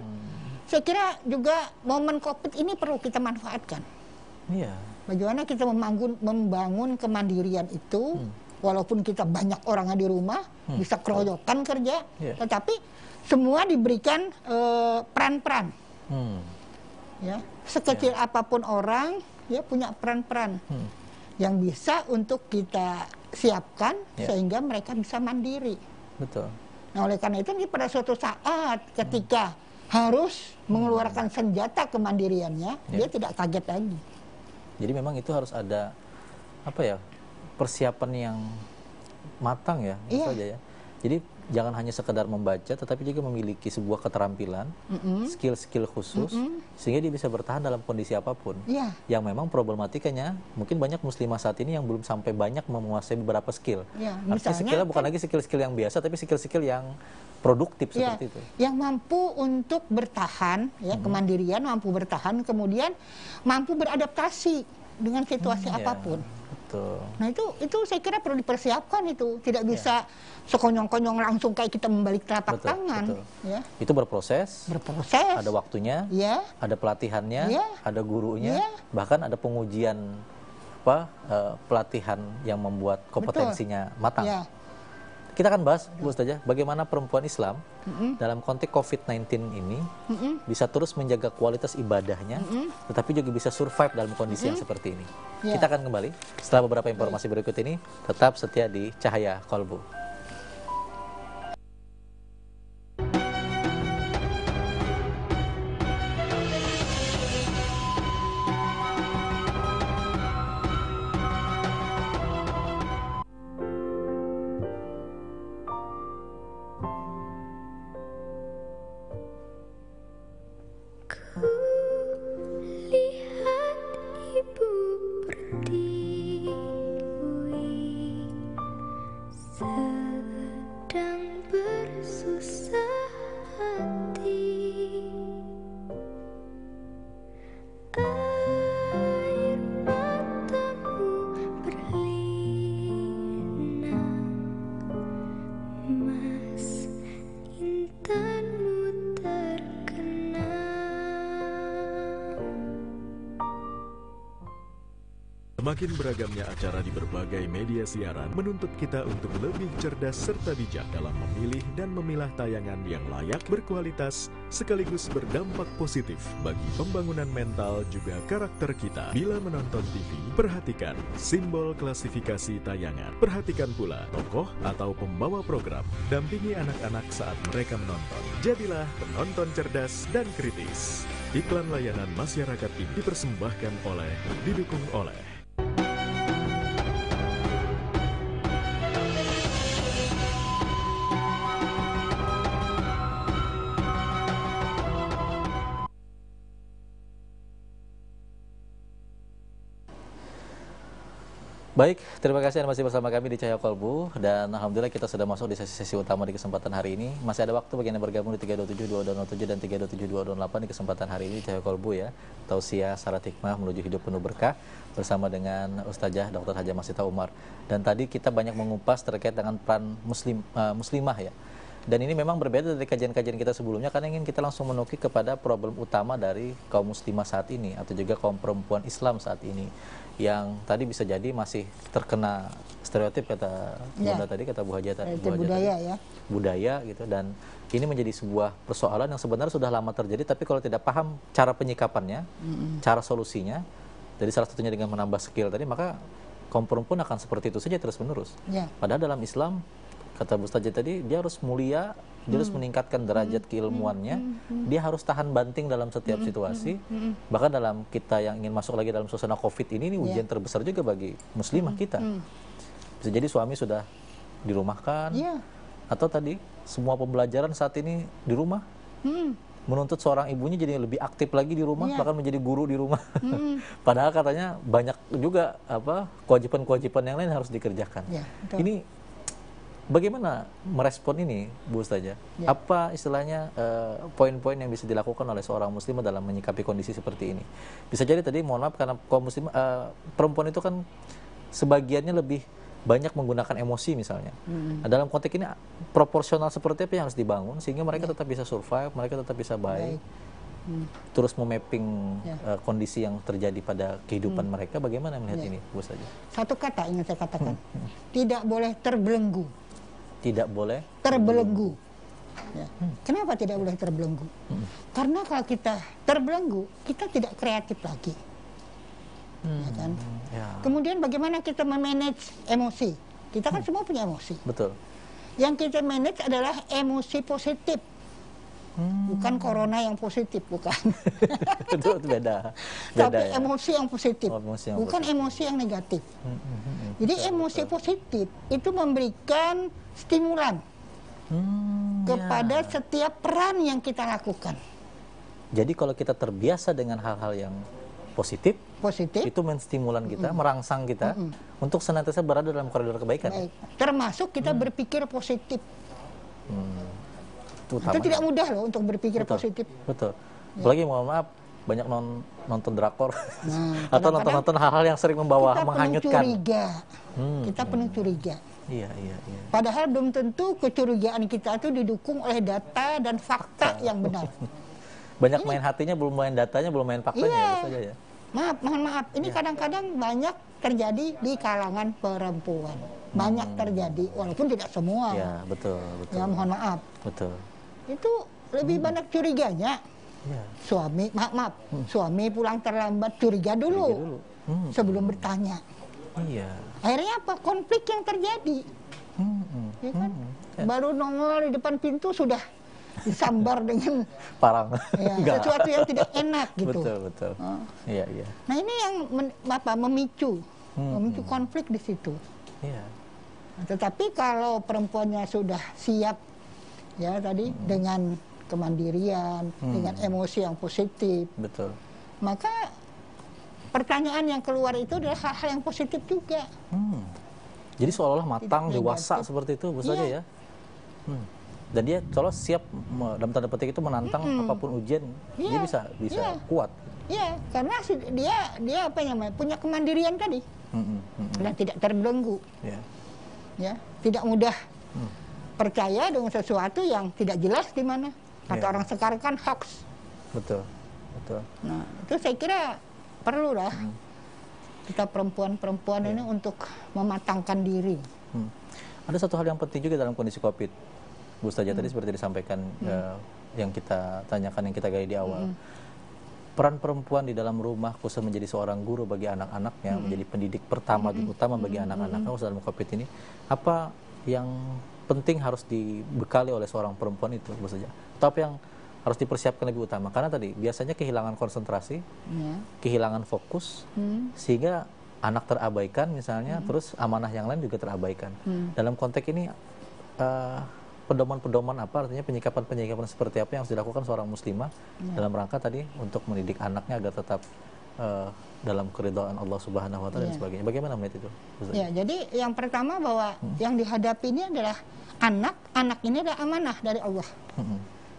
saya kira juga momen COVID ini perlu kita manfaatkan. Bagaimana kita membangun kemandirian itu, walaupun kita banyak orangnya di rumah, bisa keroyokan kerja, tetapi semua diberikan peran-peran. Ya, sekecil apapun orang, ya punya peran-peran yang bisa untuk kita siapkan sehingga mereka bisa mandiri. Betul. Nah, oleh karena itu pada suatu saat ketika harus mengeluarkan senjata kemandiriannya, dia tidak kaget lagi. Jadi memang itu harus ada persiapan yang matang ya, saja ya. Jadi jangan hanya sekedar membaca, tetapi juga memiliki sebuah keterampilan, skill-skill khusus, sehingga dia bisa bertahan dalam kondisi apapun. Yang memang problematikanya, mungkin banyak muslimah saat ini yang belum sampai banyak menguasai beberapa skill. Artinya skillnya bukan lagi skill-skill yang biasa, tapi skill-skill yang produktif seperti itu. Yang mampu untuk bertahan, ya kemandirian, mampu bertahan, kemudian mampu beradaptasi dengan situasi apapun. Betul. Nah itu saya kira perlu dipersiapkan itu, tidak bisa sekonyong-konyong langsung kayak kita membalik telapak tangan. Ya. Itu berproses, ada waktunya, ada pelatihannya, ada gurunya, bahkan ada pengujian pelatihan yang membuat kompetensinya matang. Kita akan bahas, Bu Ustazah, bagaimana perempuan Islam dalam konteks COVID-19 ini bisa terus menjaga kualitas ibadahnya, tetapi juga bisa survive dalam kondisi yang seperti ini. Kita akan kembali setelah beberapa informasi berikut ini. Tetap setia di Cahaya Kolbu. Berdiri senyum. Semakin beragamnya acara di berbagai media siaran menuntut kita untuk lebih cerdas serta bijak dalam memilih dan memilah tayangan yang layak, berkualitas, sekaligus berdampak positif bagi pembangunan mental juga karakter kita. Bila menonton TV, perhatikan simbol klasifikasi tayangan. Perhatikan pula tokoh atau pembawa program. Dampingi anak-anak saat mereka menonton. Jadilah penonton cerdas dan kritis. Iklan layanan masyarakat ini didukung oleh Baik, terima kasih Anda masih bersama kami di Cahaya Kolbu, dan alhamdulillah kita sudah masuk di sesi-sesi utama di kesempatan hari ini. Masih ada waktu bagi Anda bergabung di 327-2207 dan 327-2208 di kesempatan hari ini Cahaya Kolbu ya. Tausiah Syarat Hikmah menuju hidup penuh berkah bersama dengan Ustazah Dr. Hajah Masita Umar. Dan tadi kita banyak mengupas terkait dengan peran muslimah ya. Dan ini memang berbeda dari kajian-kajian kita sebelumnya karena ingin kita langsung menukik kepada problem utama dari kaum muslimah saat ini atau juga kaum perempuan Islam saat ini, yang tadi bisa jadi masih terkena stereotip kata Bunda tadi, kata Bu Haja tadi, budaya gitu, dan ini menjadi sebuah persoalan yang sebenarnya sudah lama terjadi, tapi kalau tidak paham cara penyikapannya, cara solusinya, jadi salah satunya dengan menambah skill tadi, maka kaum perempuan akan seperti itu saja terus menerus. Padahal dalam Islam, kata Bu Ustazah tadi, dia harus mulia, dia harus meningkatkan derajat keilmuannya, dia harus tahan banting dalam setiap situasi. Bahkan dalam kita yang ingin masuk lagi dalam suasana COVID ini ujian terbesar juga bagi muslimah kita. Bisa jadi suami sudah dirumahkan, atau tadi semua pembelajaran saat ini di rumah, menuntut seorang ibunya jadi lebih aktif lagi di rumah, bahkan menjadi guru di rumah. Padahal katanya banyak juga kewajiban-kewajiban yang lain harus dikerjakan. Ini bagaimana merespon ini, Bu Ustazah? Apa istilahnya poin-poin yang bisa dilakukan oleh seorang muslimah dalam menyikapi kondisi seperti ini? Bisa jadi tadi, mohon maaf, karena kaum muslimah, perempuan itu kan sebagiannya lebih banyak menggunakan emosi misalnya. Nah, dalam konteks ini proporsional seperti apa yang harus dibangun sehingga mereka tetap bisa survive, mereka tetap bisa baik, terus memapping kondisi yang terjadi pada kehidupan mereka. Bagaimana melihat ini, Bu Ustazah? Satu kata ingin saya katakan, tidak boleh terbelenggu. Tidak boleh terbelenggu. Kenapa tidak boleh terbelenggu? Karena kalau kita terbelenggu, kita tidak kreatif lagi. Ya kan? Kemudian bagaimana kita memanage emosi? Kita kan semua punya emosi. Betul. Yang kita manage adalah emosi positif. Bukan corona yang positif, bukan. Itu beda. Tapi emosi yang positif, bukan emosi yang negatif. Jadi emosi positif itu memberikan stimulan kepada setiap peran yang kita lakukan. Jadi kalau kita terbiasa dengan hal-hal yang positif, itu menstimulan kita, merangsang kita untuk senantiasa berada dalam koridor kebaikan. Termasuk kita berpikir positif. Itu tidak mudah loh untuk berpikir positif. Betul. Apalagi mohon maaf, banyak nonton drakor atau nonton hal-hal yang sering membawa menghanyutkan. Kita penuh curiga. Iya. Padahal belum tentu kecurigaan kita itu didukung oleh data dan fakta yang benar. Banyak main hatinya, belum main datanya, belum main faktanya. Ya. Mohon maaf. Ini kadang-kadang banyak terjadi di kalangan perempuan. Banyak terjadi, walaupun tidak semua. Ya, betul. Ya, mohon maaf. Betul. Itu lebih banyak curiganya. Suami, suami pulang terlambat, curiga dulu. Sebelum bertanya. Akhirnya apa? Konflik yang terjadi. Ya kan? Baru nongol di depan pintu sudah disambar dengan parang. Sesuatu yang tidak enak gitu. Betul. Iya. Nah, ini yang memicu konflik di situ. Tetapi kalau perempuannya sudah siap, ya tadi dengan kemandirian, dengan emosi yang positif, maka pertanyaan yang keluar itu adalah hal-hal yang positif juga. Jadi seolah-olah matang, dewasa seperti itu, Bu Ustazah ya. Dan dia kalau siap dalam tanda petik itu menantang apapun ujian, dia bisa kuat. Iya, karena dia apa namanya, punya kemandirian tadi, dan tidak terbelenggu. Ya, tidak mudah percaya dengan sesuatu yang tidak jelas di mana. Kata orang sekarang kan hoax. Betul. Nah, itu saya kira perlu lah kita perempuan-perempuan ini untuk mematangkan diri. Ada satu hal yang penting juga dalam kondisi COVID, Bu Ustazah, tadi seperti disampaikan yang kita tanyakan, yang kita gali di awal. Peran perempuan di dalam rumah, khusus menjadi seorang guru bagi anak-anaknya, menjadi pendidik pertama dan utama bagi anak-anaknya khusus dalam COVID ini, apa yang penting harus dibekali oleh seorang perempuan itu, Bu Ustazah? Atau apa yang harus dipersiapkan lebih utama? Karena tadi biasanya kehilangan konsentrasi, kehilangan fokus, sehingga anak terabaikan misalnya, terus amanah yang lain juga terabaikan. Dalam konteks ini, pedoman-pedoman apa, artinya penyikapan-penyikapan seperti apa yang harus dilakukan seorang muslimah dalam rangka tadi untuk mendidik anaknya agar tetap dalam keridhaan Allah Subhanahu wa taala dan sebagainya. Bagaimana melihat itu? Ya, jadi yang pertama bahwa yang dihadapi ini adalah anak ini adalah amanah dari Allah.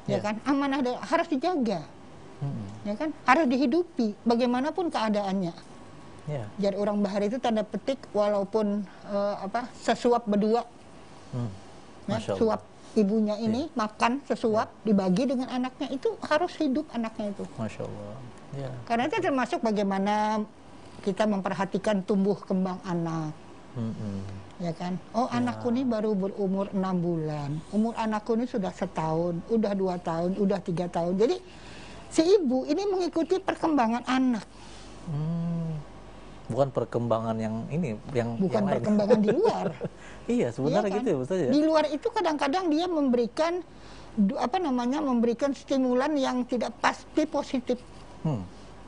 Ya kan? Amanah harus dijaga. Ya kan? Harus dihidupi bagaimanapun keadaannya. Jadi orang bahar itu tanda petik walaupun sesuap berdua. Suap ibunya ini makan sesuap dibagi dengan anaknya, itu harus hidup anaknya itu. Masya Allah. Karena itu termasuk bagaimana kita memperhatikan tumbuh kembang anak. Ya kan? Oh, anakku ini baru berumur 6 bulan. Umur anakku ini sudah 1 tahun, udah 2 tahun, udah 3 tahun. Jadi si ibu ini mengikuti perkembangan anak. Bukan perkembangan yang ini, bukan yang perkembangan di luar. Iya, sebenarnya kan? gitu ya, Ustaz ya. Di luar itu kadang-kadang dia memberikan memberikan stimulan yang tidak pasti positif.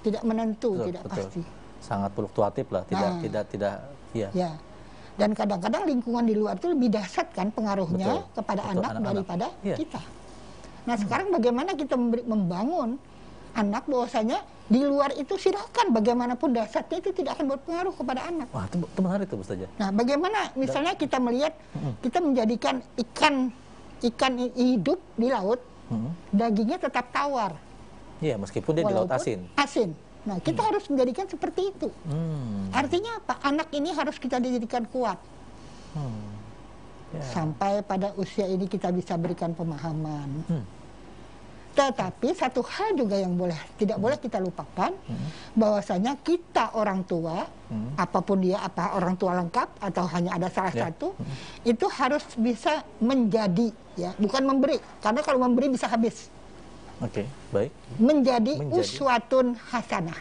Tidak menentu, tidak pasti. Sangat fluktuatif lah, tidak. Ya. Dan kadang-kadang lingkungan di luar itu lebih dahsyat kan pengaruhnya kepada anak daripada kita. Nah, sekarang bagaimana kita membangun anak bahwasanya di luar itu silakan bagaimanapun dahsyatnya itu tidak akan berpengaruh kepada anak. Wah, itu menarik tuh, Ustazah. Nah, bagaimana misalnya kita melihat kita menjadikan ikan hidup di laut, dagingnya tetap tawar. Iya, meskipun dia di laut asin. Nah, kita harus menjadikan seperti itu. Artinya apa? Anak ini harus kita dijadikan kuat. Sampai pada usia ini kita bisa berikan pemahaman. Tetapi satu hal juga yang tidak boleh kita lupakan, bahwasanya kita orang tua, apapun dia, apa orang tua lengkap atau hanya ada salah satu, itu harus bisa menjadi, ya, bukan memberi. Karena kalau memberi bisa habis. Oke, baik. Menjadi uswatun hasanah.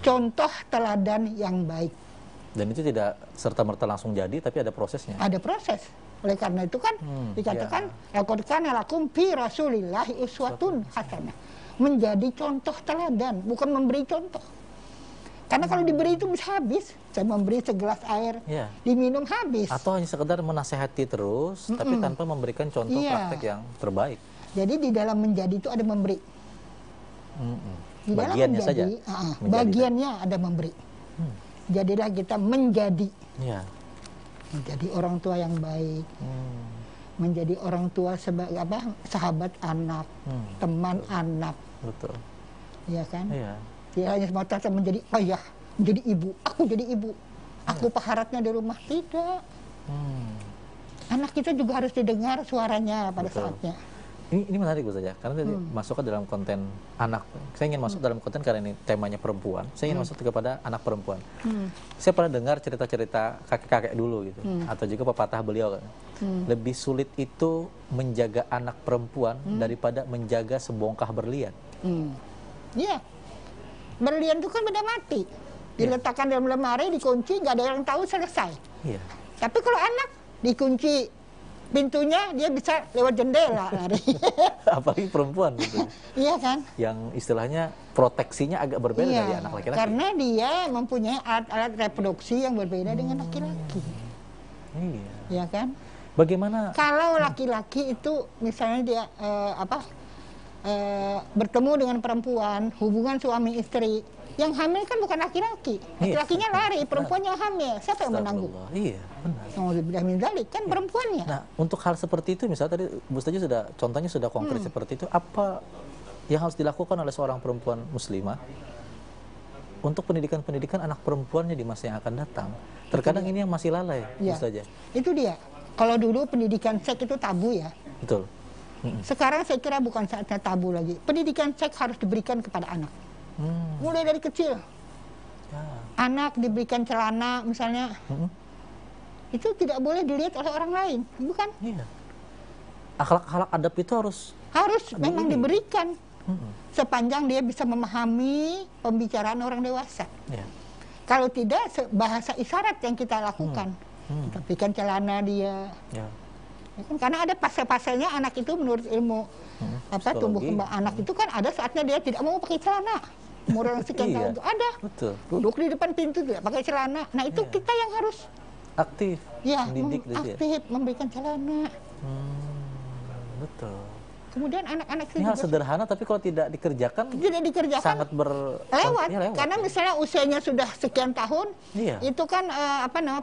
Contoh teladan yang baik. Dan itu tidak serta-merta langsung jadi, tapi ada prosesnya. Ada proses. Oleh karena itu kan dikatakan laqad kana lakum fi rasulillahi uswatun hasanah. Menjadi contoh teladan, bukan memberi contoh. Karena kalau diberi itu bisa habis. Saya memberi segelas air, diminum habis. Atau hanya sekedar menasehati terus, tapi tanpa memberikan contoh praktek yang terbaik. Jadi di dalam menjadi itu ada memberi. Di dalam bagiannya menjadi, saja. Bagiannya ada memberi. Jadilah kita menjadi. Menjadi orang tua yang baik. Menjadi orang tua sebagai sahabat anak, teman anak. Betul. Iya kan? Tidak hanya semata menjadi ayah, menjadi ibu. Aku jadi ibu. Aku paharatnya di rumah. Tidak. Anak kita juga harus didengar suaranya pada saatnya. Ini menarik, Bu Ustazah, karena tadi masuk ke dalam konten anak. Saya ingin masuk dalam konten karena ini temanya perempuan. Saya ingin masuk kepada anak perempuan. Saya pernah dengar cerita-cerita kakek-kakek dulu gitu, atau juga pepatah beliau kan. Lebih sulit itu menjaga anak perempuan daripada menjaga sebongkah berlian. Iya, berlian itu kan benda mati. Diletakkan dalam lemari, dikunci, nggak ada yang tahu, selesai. Tapi kalau anak dikunci pintunya, dia bisa lewat jendela lari. Apalagi perempuan gitu. Iya kan? Yang istilahnya proteksinya agak berbeda dari anak laki-laki. Karena dia mempunyai alat-alat reproduksi yang berbeda dengan laki-laki. Iya kan? Bagaimana? Kalau laki-laki itu misalnya dia bertemu dengan perempuan, hubungan suami istri, yang hamil kan bukan laki-laki. Laki-lakinya lari, perempuan yang hamil. Siapa yang menanggung? Iya, benar. Kan perempuannya. Nah, untuk hal seperti itu, misalnya tadi Bu Ustazah contohnya sudah konkret seperti itu, apa yang harus dilakukan oleh seorang perempuan muslimah untuk pendidikan anak perempuannya di masa yang akan datang? Terkadang ini yang masih lalai, Bu Ustazah. Itu dia. Kalau dulu pendidikan seks itu tabu ya. Betul. Sekarang saya kira bukan saatnya tabu lagi. Pendidikan seks harus diberikan kepada anak. Mulai dari kecil. anak diberikan celana misalnya, itu tidak boleh dilihat oleh orang lain, bukan? Iya. Akhlak-akhlak adab itu harus memang diberikan sepanjang dia bisa memahami pembicaraan orang dewasa. Iya. Kalau tidak, bahasa isyarat yang kita lakukan, kita berikan celana dia. Ya. Ya kan? Karena ada fase-fasenya anak itu menurut ilmu tumbuh kembang anak itu kan ada saatnya dia tidak mau pakai celana. Umur yang sekian tahun itu ada. Betul. Duduk di depan pintu tidak pakai celana. Nah itu kita yang harus aktif, mendidik aktif memberikan celana. Betul. Kemudian anak-anak itu ini hal sederhana tapi kalau tidak dikerjakan sangat lewat. Karena misalnya usianya sudah sekian tahun, itu kan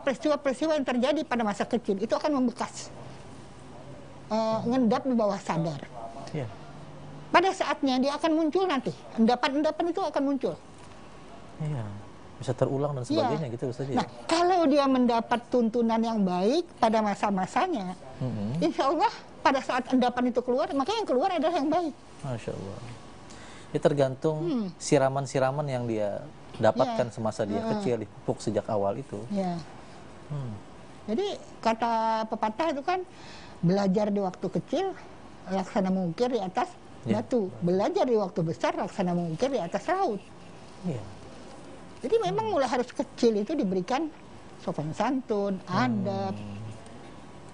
peristiwa-peristiwa yang terjadi pada masa kecil itu akan membekas, ngendap di bawah sadar. Iya. Pada saatnya dia akan muncul nanti, endapan-endapan itu akan muncul. Iya, bisa terulang dan sebagainya gitu Ustaz. Nah, kalau dia mendapat tuntunan yang baik pada masa-masanya, insya Allah pada saat endapan itu keluar, maka yang keluar adalah yang baik. Masya Allah. Ya tergantung siraman-siraman yang dia dapatkan semasa dia kecil, dipupuk sejak awal itu. Ya. Jadi kata pepatah itu kan, belajar di waktu kecil, laksana mungkir di atas batu. Belajar di waktu besar, laksana mungkir di atas laut. Iya. Jadi memang mulai harus kecil itu diberikan sopan santun, adab.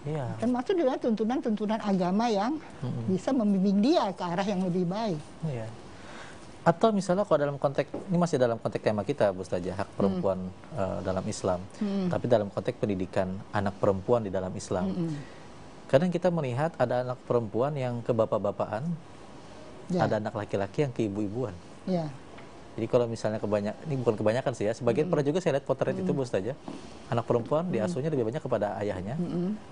Iya. Termasuk dengan tuntunan-tuntunan agama yang bisa membimbing dia ke arah yang lebih baik. Iya. Atau misalnya kalau dalam konteks, ini masih dalam konteks tema kita Bu Ustazah, hak perempuan dalam Islam. Tapi dalam konteks pendidikan anak perempuan di dalam Islam. Kadang kita melihat ada anak perempuan yang ke bapak-bapakan, ada anak laki-laki yang ke ibu-ibuan. Ya. Jadi kalau misalnya ini bukan kebanyakan sih ya, sebagian pernah juga saya lihat potret itu Bu Ustazah, anak perempuan diasuhnya lebih banyak kepada ayahnya,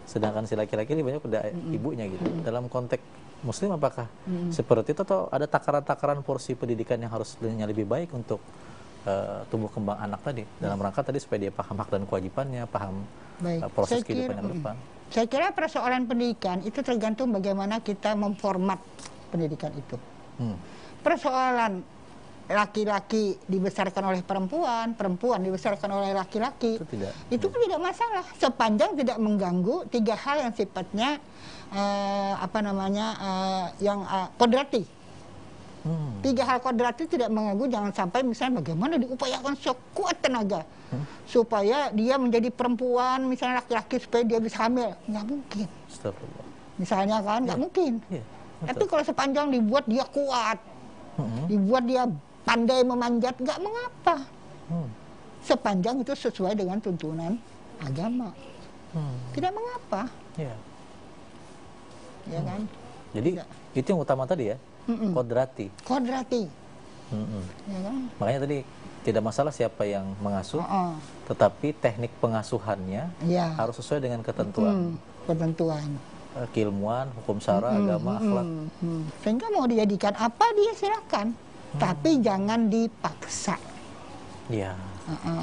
sedangkan si laki-laki lebih banyak kepada ibunya gitu. Dalam konteks Muslim apakah seperti itu atau ada takaran-takaran porsi pendidikan yang harusnya lebih baik untuk tumbuh kembang anak tadi dalam rangka tadi supaya dia paham hak dan kewajibannya, paham proses kehidupannya ke depan? Saya kira persoalan pendidikan itu tergantung bagaimana kita memformat pendidikan itu. Persoalan laki-laki dibesarkan oleh perempuan, perempuan dibesarkan oleh laki-laki, itu tidak masalah sepanjang tidak mengganggu tiga hal yang sifatnya kodrati. Tiga hal kodrati tidak mengganggu, jangan sampai misalnya bagaimana diupayakan sekuat tenaga supaya dia menjadi perempuan, misalnya laki-laki supaya dia bisa hamil, nggak mungkin. Misalnya kan nggak mungkin. Tapi kalau sepanjang dibuat dia kuat, dibuat dia pandai memanjat, nggak mengapa. Sepanjang itu sesuai dengan tuntunan agama, tidak mengapa. Ya kan? Jadi itu yang utama tadi ya, kodrati. Ya kan? Makanya tadi tidak masalah siapa yang mengasuh, tetapi teknik pengasuhannya harus sesuai dengan ketentuan. Keilmuan, hukum syara, agama, akhlak. Sehingga mau dijadikan apa dia silakan, tapi jangan dipaksa. Iya.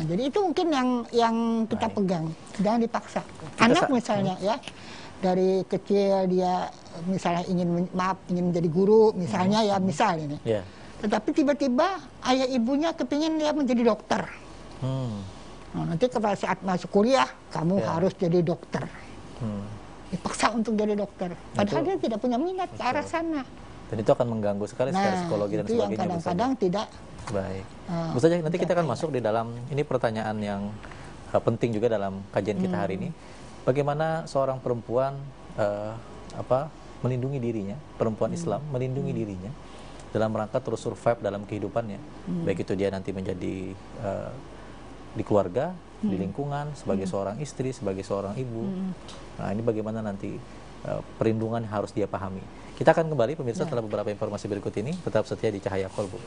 Jadi itu mungkin yang kita pegang, jangan dipaksa. Anak misalnya ya, dari kecil dia misalnya ingin menjadi guru misalnya misal ini. Tetapi tiba-tiba ayah ibunya kepingin dia menjadi dokter. Nah, nanti pada saat masuk kuliah kamu harus jadi dokter. Dipaksa untuk jadi dokter. Padahal dia tidak punya minat ke arah sana. Dan itu akan mengganggu sekali secara psikologi dan sebagainya. Yang kadang-kadang tidak. Baik. Bu Ustazah, nanti kita akan masuk di dalam ini pertanyaan yang penting juga dalam kajian kita hari ini. Bagaimana seorang perempuan melindungi dirinya, perempuan Islam melindungi dirinya dalam rangka terus survive dalam kehidupannya. Baik itu dia nanti menjadi di keluarga, di lingkungan, sebagai seorang istri, sebagai seorang ibu. Nah, ini bagaimana nanti perlindungan harus dia pahami. Kita akan kembali pemirsa setelah beberapa informasi berikut ini. Tetap setia di Cahaya Kolbu.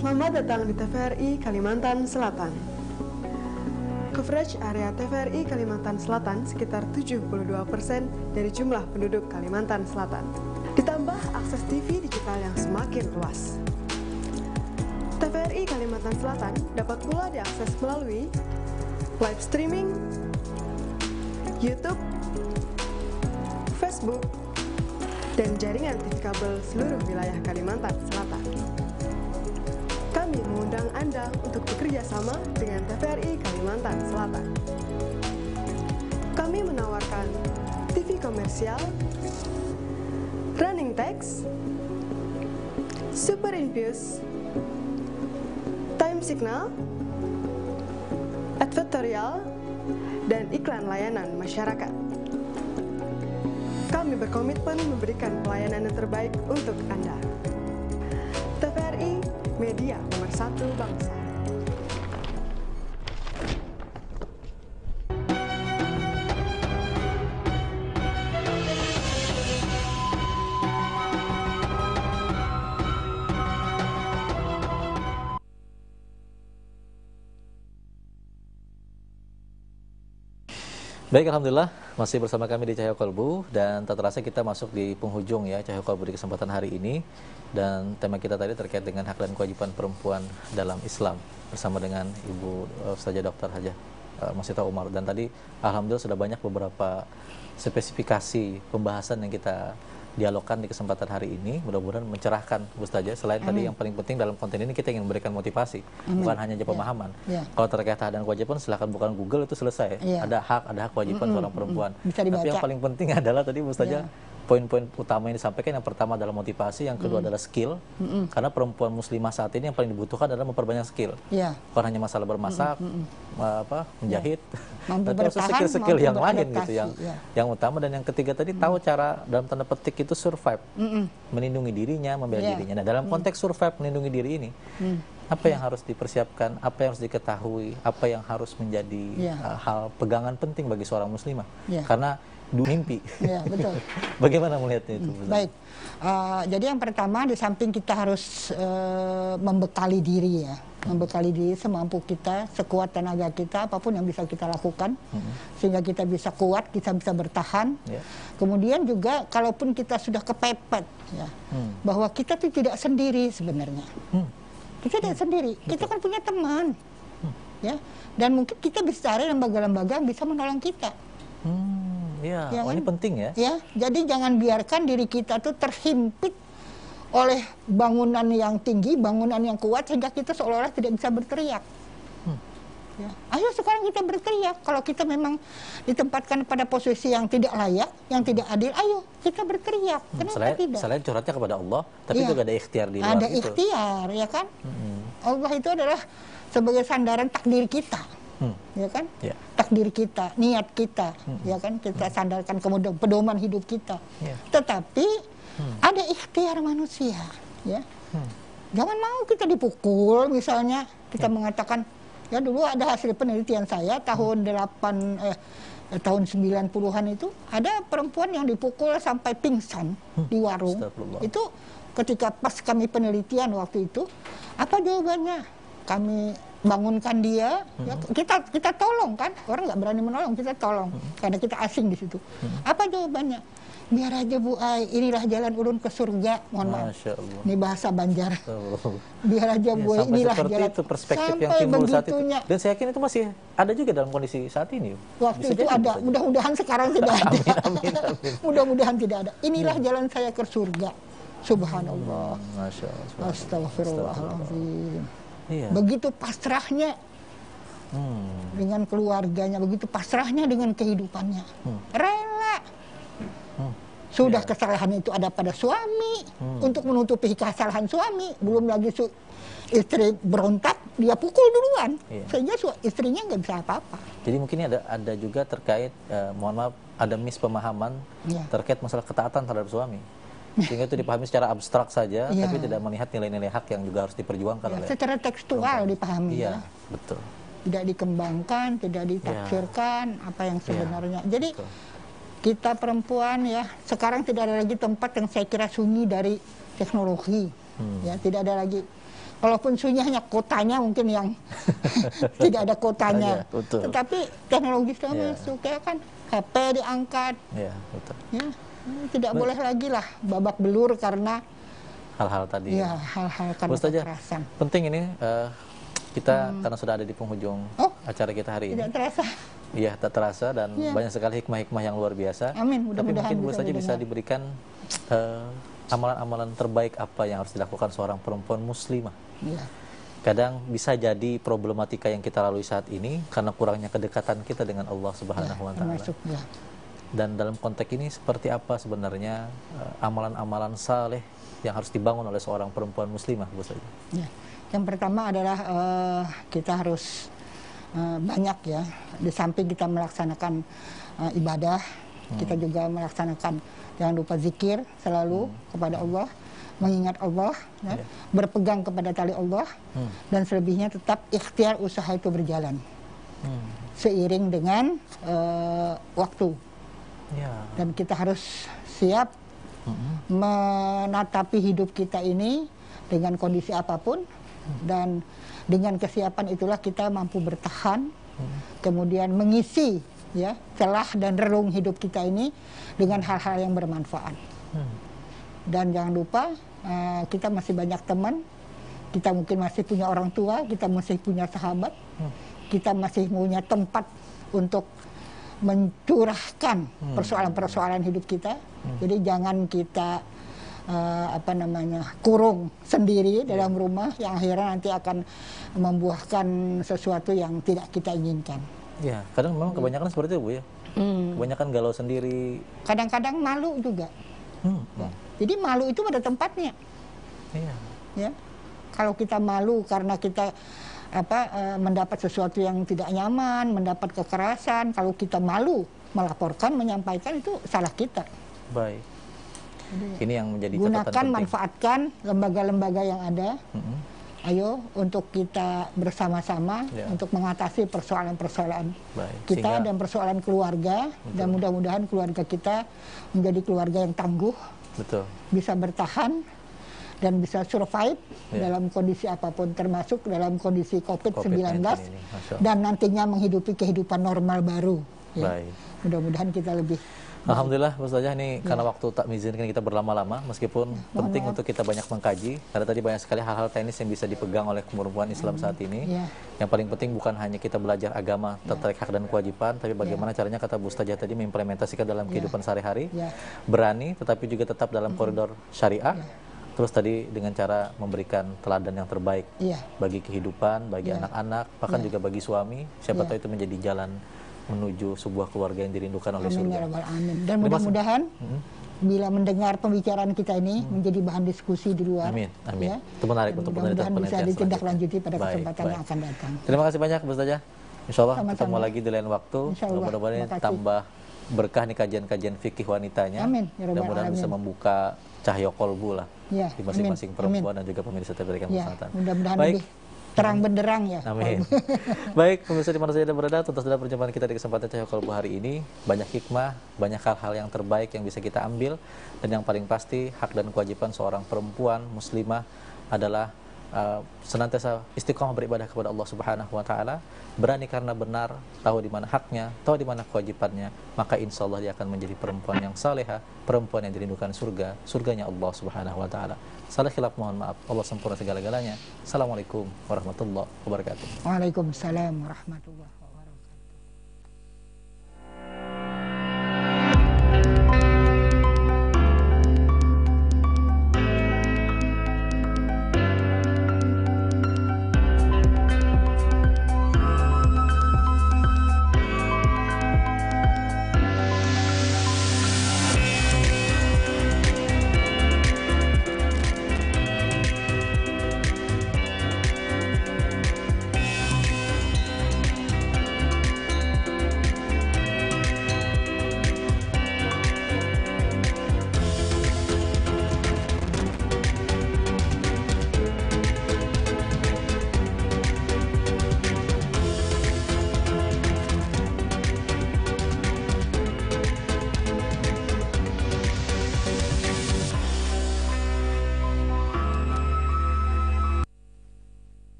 Selamat datang di TVRI Kalimantan Selatan. Coverage area TVRI Kalimantan Selatan sekitar 72% dari jumlah penduduk Kalimantan Selatan. Ditambah akses TV digital yang semakin luas. TVRI Kalimantan Selatan dapat pula diakses melalui live streaming, YouTube, Facebook, dan jaringan TV kabel seluruh wilayah Kalimantan Selatan. Kami mengundang Anda untuk bekerja sama dengan TVRI Kalimantan Selatan. Kami menawarkan TV komersial, running text, super infuse, time signal, advertorial, dan iklan layanan masyarakat. Kami berkomitmen memberikan pelayanan yang terbaik untuk Anda. TVRI, media nomor 1 bangsa. Baik, Alhamdulillah masih bersama kami di Cahaya Kolbu, dan tak terasa kita masuk di penghujung ya Cahaya Kolbu di kesempatan hari ini, dan tema kita tadi terkait dengan hak dan kewajiban perempuan dalam Islam bersama dengan Ibu Ustazah Dr. Hajah Masita Umar. Dan tadi Alhamdulillah sudah banyak beberapa spesifikasi pembahasan yang kita dialogkan di kesempatan hari ini, mudah-mudahan mencerahkan Bu Ustazah. Selain tadi yang paling penting dalam konten ini kita ingin memberikan motivasi, bukan hanya aja pemahaman. Kalau terkait hak dan kewajiban silahkan bukan Google, itu selesai. Ada hak kewajiban seorang perempuan. Tapi yang paling penting adalah tadi Bu Ustazah, poin-poin utama yang disampaikan, yang pertama adalah motivasi, yang kedua adalah skill. Karena perempuan muslimah saat ini yang paling dibutuhkan adalah memperbanyak skill. Bukan hanya masalah bermasak, menjahit, tapi harus skill-skill yang lain gitu, yang utama. Dan yang ketiga tadi tahu cara dalam tanda petik itu survive, melindungi dirinya, membela dirinya. Nah, dalam konteks survive, melindungi diri ini, apa yang harus dipersiapkan, apa yang harus diketahui, apa yang harus menjadi hal pegangan penting bagi seorang muslimah. Karena mimpi. Ya, betul. Bagaimana melihatnya itu? Baik. Jadi yang pertama, di samping kita harus membekali diri ya, membekali diri semampu kita, sekuat tenaga kita, apapun yang bisa kita lakukan, sehingga kita bisa kuat, kita bisa bertahan. Kemudian juga, kalaupun kita sudah kepepet, ya, bahwa kita itu tidak sendiri sebenarnya. Kita tidak sendiri. Kita kan punya teman, ya, dan mungkin kita bisa cari lembaga-lembaga yang bisa menolong kita. Ya, kan? Ini penting ya. Ya, jadi jangan biarkan diri kita tuh terhimpit oleh bangunan yang tinggi, bangunan yang kuat, sehingga kita seolah-olah tidak bisa berteriak. Ya. Ayo sekarang kita berteriak. Kalau kita memang ditempatkan pada posisi yang tidak layak, yang tidak adil, ayo kita berteriak. Kenapa tidak? Selain curhatnya kepada Allah, tapi juga ada ikhtiar di luar itu. Ada ikhtiar, ya kan? Allah itu adalah sebagai sandaran takdir kita. Ya kan, takdir kita, niat kita, ya kan, kita sandarkan kemudian pedoman hidup kita. Tetapi ada ikhtiar manusia, ya. Jangan mau kita dipukul, misalnya kita mengatakan, ya dulu ada hasil penelitian saya tahun 90-an itu ada perempuan yang dipukul sampai pingsan di warung. Itu ketika pas kami penelitian waktu itu, apa jawabannya? Kami bangunkan dia, ya, kita tolong kan, orang nggak berani menolong, kita tolong karena kita asing di situ. Apa jawabannya? Biar aja Bu Ai, inilah jalan urun ke surga. Mohon maaf, ini bahasa Banjar. Biar aja Bu Ai, inilah jalan. Itu perspektif yang timbul saat itu. Dan saya yakin itu masih ada juga dalam kondisi saat ini. Waktu itu ada, mudah-mudahan sekarang tidak ada. Mudah-mudahan tidak ada. Inilah jalan saya ke surga. Subhanallah. Astagfirullahaladzim. Begitu pasrahnya dengan keluarganya, begitu pasrahnya dengan kehidupannya, rela. Sudah kesalahan itu ada pada suami, untuk menutupi kesalahan suami, belum lagi istri berontak, dia pukul duluan, sehingga istrinya nggak bisa apa-apa. Jadi mungkin ada juga terkait, mohon maaf, ada mispemahaman terkait masalah ketaatan terhadap suami. Sehingga itu dipahami secara abstrak saja, tapi tidak melihat nilai-nilai hak yang juga harus diperjuangkan oleh secara tekstual dipahami, betul. Tidak dikembangkan, tidak ditafsirkan apa yang sebenarnya. Jadi kita perempuan ya, sekarang tidak ada lagi tempat yang saya kira sunyi dari teknologi, ya tidak ada lagi. Walaupun sunyi hanya kotanya mungkin yang tidak ada kotanya. Betul. Tetapi teknologi sudah masuk, ya kan. HP diangkat. Iya, betul. Ya, tidak boleh lagi lah babak belur karena hal-hal tadi. Ya, hal-hal karena kekerasan. Penting ini kita karena sudah ada di penghujung acara kita hari ini. Tidak terasa. Iya, tak terasa dan banyak sekali hikmah-hikmah yang luar biasa. Amin, Tapi mudah-mudahan mungkin saja bisa diberikan amalan-amalan terbaik apa yang harus dilakukan seorang perempuan muslimah. Ya. Kadang bisa jadi problematika yang kita lalui saat ini karena kurangnya kedekatan kita dengan Allah Subhanahu wa taala. Ya. Dan dalam konteks ini seperti apa sebenarnya amalan-amalan saleh yang harus dibangun oleh seorang perempuan muslimah, Bu Ustazah? Ya. Yang pertama adalah kita harus banyak ya, di samping kita melaksanakan ibadah, kita juga melaksanakan, jangan lupa zikir selalu kepada Allah, mengingat Allah, ya, berpegang kepada tali Allah, dan selebihnya tetap ikhtiar usaha itu berjalan seiring dengan waktu. Dan kita harus siap menatapi hidup kita ini dengan kondisi apapun, dan dengan kesiapan itulah kita mampu bertahan, kemudian mengisi ya celah dan relung hidup kita ini dengan hal-hal yang bermanfaat. Dan jangan lupa kita masih banyak teman, kita mungkin masih punya orang tua, kita masih punya sahabat, kita masih punya tempat untuk mencurahkan persoalan-persoalan hidup kita. Jadi jangan kita kurung sendiri dalam rumah yang akhirnya nanti akan membuahkan sesuatu yang tidak kita inginkan. Ya, kadang memang kebanyakan seperti itu, Bu ya. Kebanyakan galau sendiri. Kadang-kadang malu juga. Ya. Jadi malu itu pada tempatnya. Iya. Ya. Kalau kita malu karena kita mendapat sesuatu yang tidak nyaman, mendapat kekerasan, kalau kita malu melaporkan, menyampaikan, itu salah kita. Baik. Ini yang menjadi gunakan, catatan penting. Manfaatkan lembaga-lembaga yang ada. Ayo untuk kita bersama-sama untuk mengatasi persoalan-persoalan kita dan persoalan keluarga. Dan mudah-mudahan keluarga kita menjadi keluarga yang tangguh, bisa bertahan dan bisa survive dalam kondisi apapun, termasuk dalam kondisi COVID-19 dan nantinya menghidupi kehidupan normal baru. Ya. Mudah-mudahan kita lebih. Alhamdulillah, Bu Ustazah, ini karena waktu tak mengizinkan kita berlama-lama, meskipun penting untuk kita banyak mengkaji, karena tadi banyak sekali hal-hal teknis yang bisa dipegang oleh perempuan Islam saat ini. Yang paling penting bukan hanya kita belajar agama terkait hak dan kewajiban, tapi bagaimana caranya, kata Bu Ustazah tadi, mengimplementasikan dalam kehidupan sehari-hari, berani, tetapi juga tetap dalam koridor syariah. Terus tadi dengan cara memberikan teladan yang terbaik bagi kehidupan, bagi anak-anak, bahkan juga bagi suami, siapa tahu itu menjadi jalan menuju sebuah keluarga yang dirindukan oleh surga. Amin. Dan mudah-mudahan bila mendengar pembicaraan kita ini menjadi bahan diskusi di luar. Amin. Amin. Ya. Itu menarik untuk penelitian bisa ditindaklanjuti pada kesempatan yang akan datang. Terima kasih banyak, Bu Ustazah. Insya Allah ketemu lagi di lain waktu. Mudah-mudahan ini tambah berkah nih kajian-kajian fikih wanitanya. Amin. Mudah-mudahan bisa membuka cahaya kolbu lah di masing-masing perempuan dan juga pemirsa TVRI Nusantara. Mudah-mudahan lebih terang benderang ya. Amin. Baik, pemirsa di mana saja berada, tuntas dalam perjumpaan kita di kesempatan Cahaya Kolbu hari ini. Banyak hikmah, banyak hal-hal yang terbaik yang bisa kita ambil. Dan yang paling pasti, hak dan kewajiban seorang perempuan muslimah adalah senantiasa istiqomah beribadah kepada Allah Subhanahu wa taala, berani karena benar, tahu di mana haknya, tahu di mana kewajibannya, maka insya Allah dia akan menjadi perempuan yang saleha, perempuan yang dirindukan surganya Allah Subhanahu wa taala. Salah khilaf mohon maaf, Allah sempurna segala-galanya. Assalamualaikum warahmatullahi wabarakatuh. Waalaikumsalam warahmatullahi wabarakatuh.